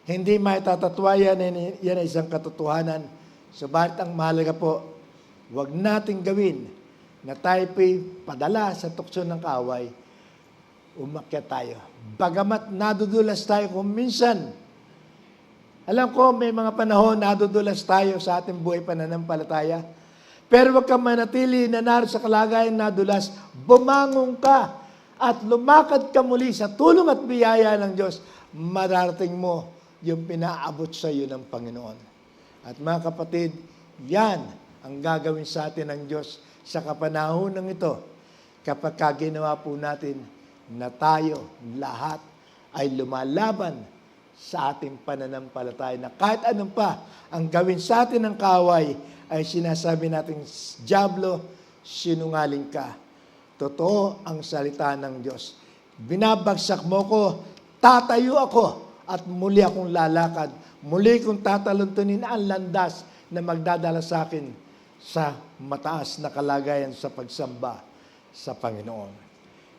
Hindi maitatatwayan, yan ay isang katotohanan. Subalit ang mahalaga po, huwag nating gawin na tayo padala sa tukso ng kaaway, umakyat tayo. Bagamat nadudulas tayo kung minsan, alam ko may mga panahon nadudulas tayo sa ating buhay pananampalataya, pero huwag kang manatili na naroon sa kalagayan nadulas, bumangon ka at lumakad ka muli sa tulong at biyaya ng Diyos, mararating mo yung pinaabot sa iyo ng Panginoon. At mga kapatid, yan ang gagawin sa atin ng Diyos sa kapanahonang ito kapag ginawa po natin na tayo lahat ay lumalaban sa ating pananampalataya na kahit anong pa ang gawin sa atin ng kaaway ay sinasabi natin, Diablo, sinungaling ka. Totoo ang salita ng Diyos. Binabagsak mo ko, tatayo ako at muli akong lalakad. Muli kong tataluntunin ang landas na magdadala sa akin sa mataas na kalagayan sa pagsamba sa Panginoon.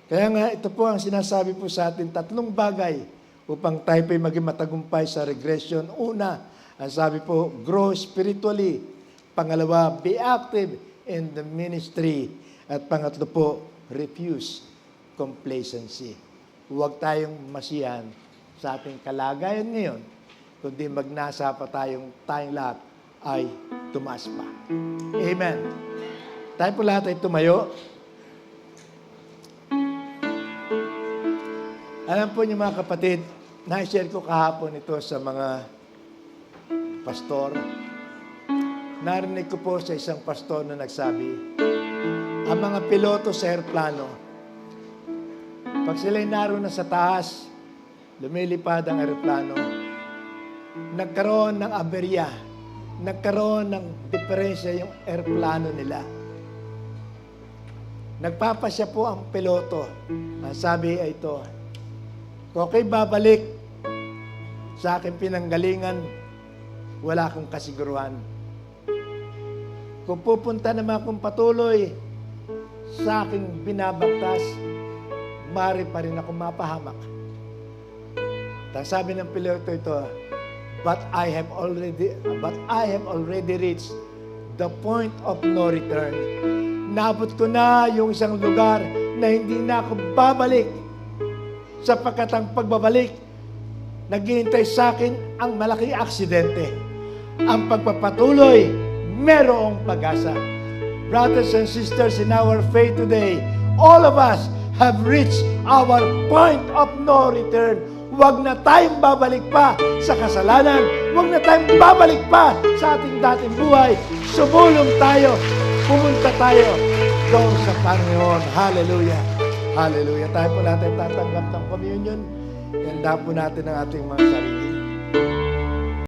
Kaya nga, ito po ang sinasabi po sa atin, 3 bagay upang tayo po'y maging matagumpay sa regression. Una, ang sabi po, grow spiritually. Pangalawa, be active in the ministry. At pangatlo po, refuse complacency. Huwag tayong masiyahan sa ating kalagayan ngayon, kundi magnasa pa tayong lahat ay tumaas pa. Amen. Tayo po lahat ay tumayo. Alam po niyo mga kapatid, na-share ko kahapon ito sa mga pastor. Narinig ko po sa isang pastor na nagsabi, ang mga piloto sa aeroplano, pag sila'y naroon na sa taas, lumilipad ang aeroplano, nagkaroon ng aberya, nagkaroon ng diferensya yung aeroplano nila. Nagpapasya po ang piloto. Ang sabi ay ito, kung ako'y babalik sa aking pinanggalingan, wala akong kasiguruhan. Kung pupunta naman akong patuloy sa aking binabagtas, maaari pa rin ako mapahamak. Tapos sabi ng piloto ito, but I have already reached the point of no return. Naabot ko na yung isang lugar na hindi na ako babalik. Sapagkat ang pagbabalik, naghihintay sa akin ang malaking aksidente. Ang pagpapatuloy, merong pag-asa. Brothers and sisters, in our faith today, all of us have reached our point of no return. Huwag na tayong babalik pa sa kasalanan. Huwag na tayong babalik pa sa ating dating buhay. Sumulong tayo. Pumunta tayo doon sa Panginoon. Hallelujah. Hallelujah. Tayo po natin tatanggap ng communion. Ganda po natin ang ating mga sarili.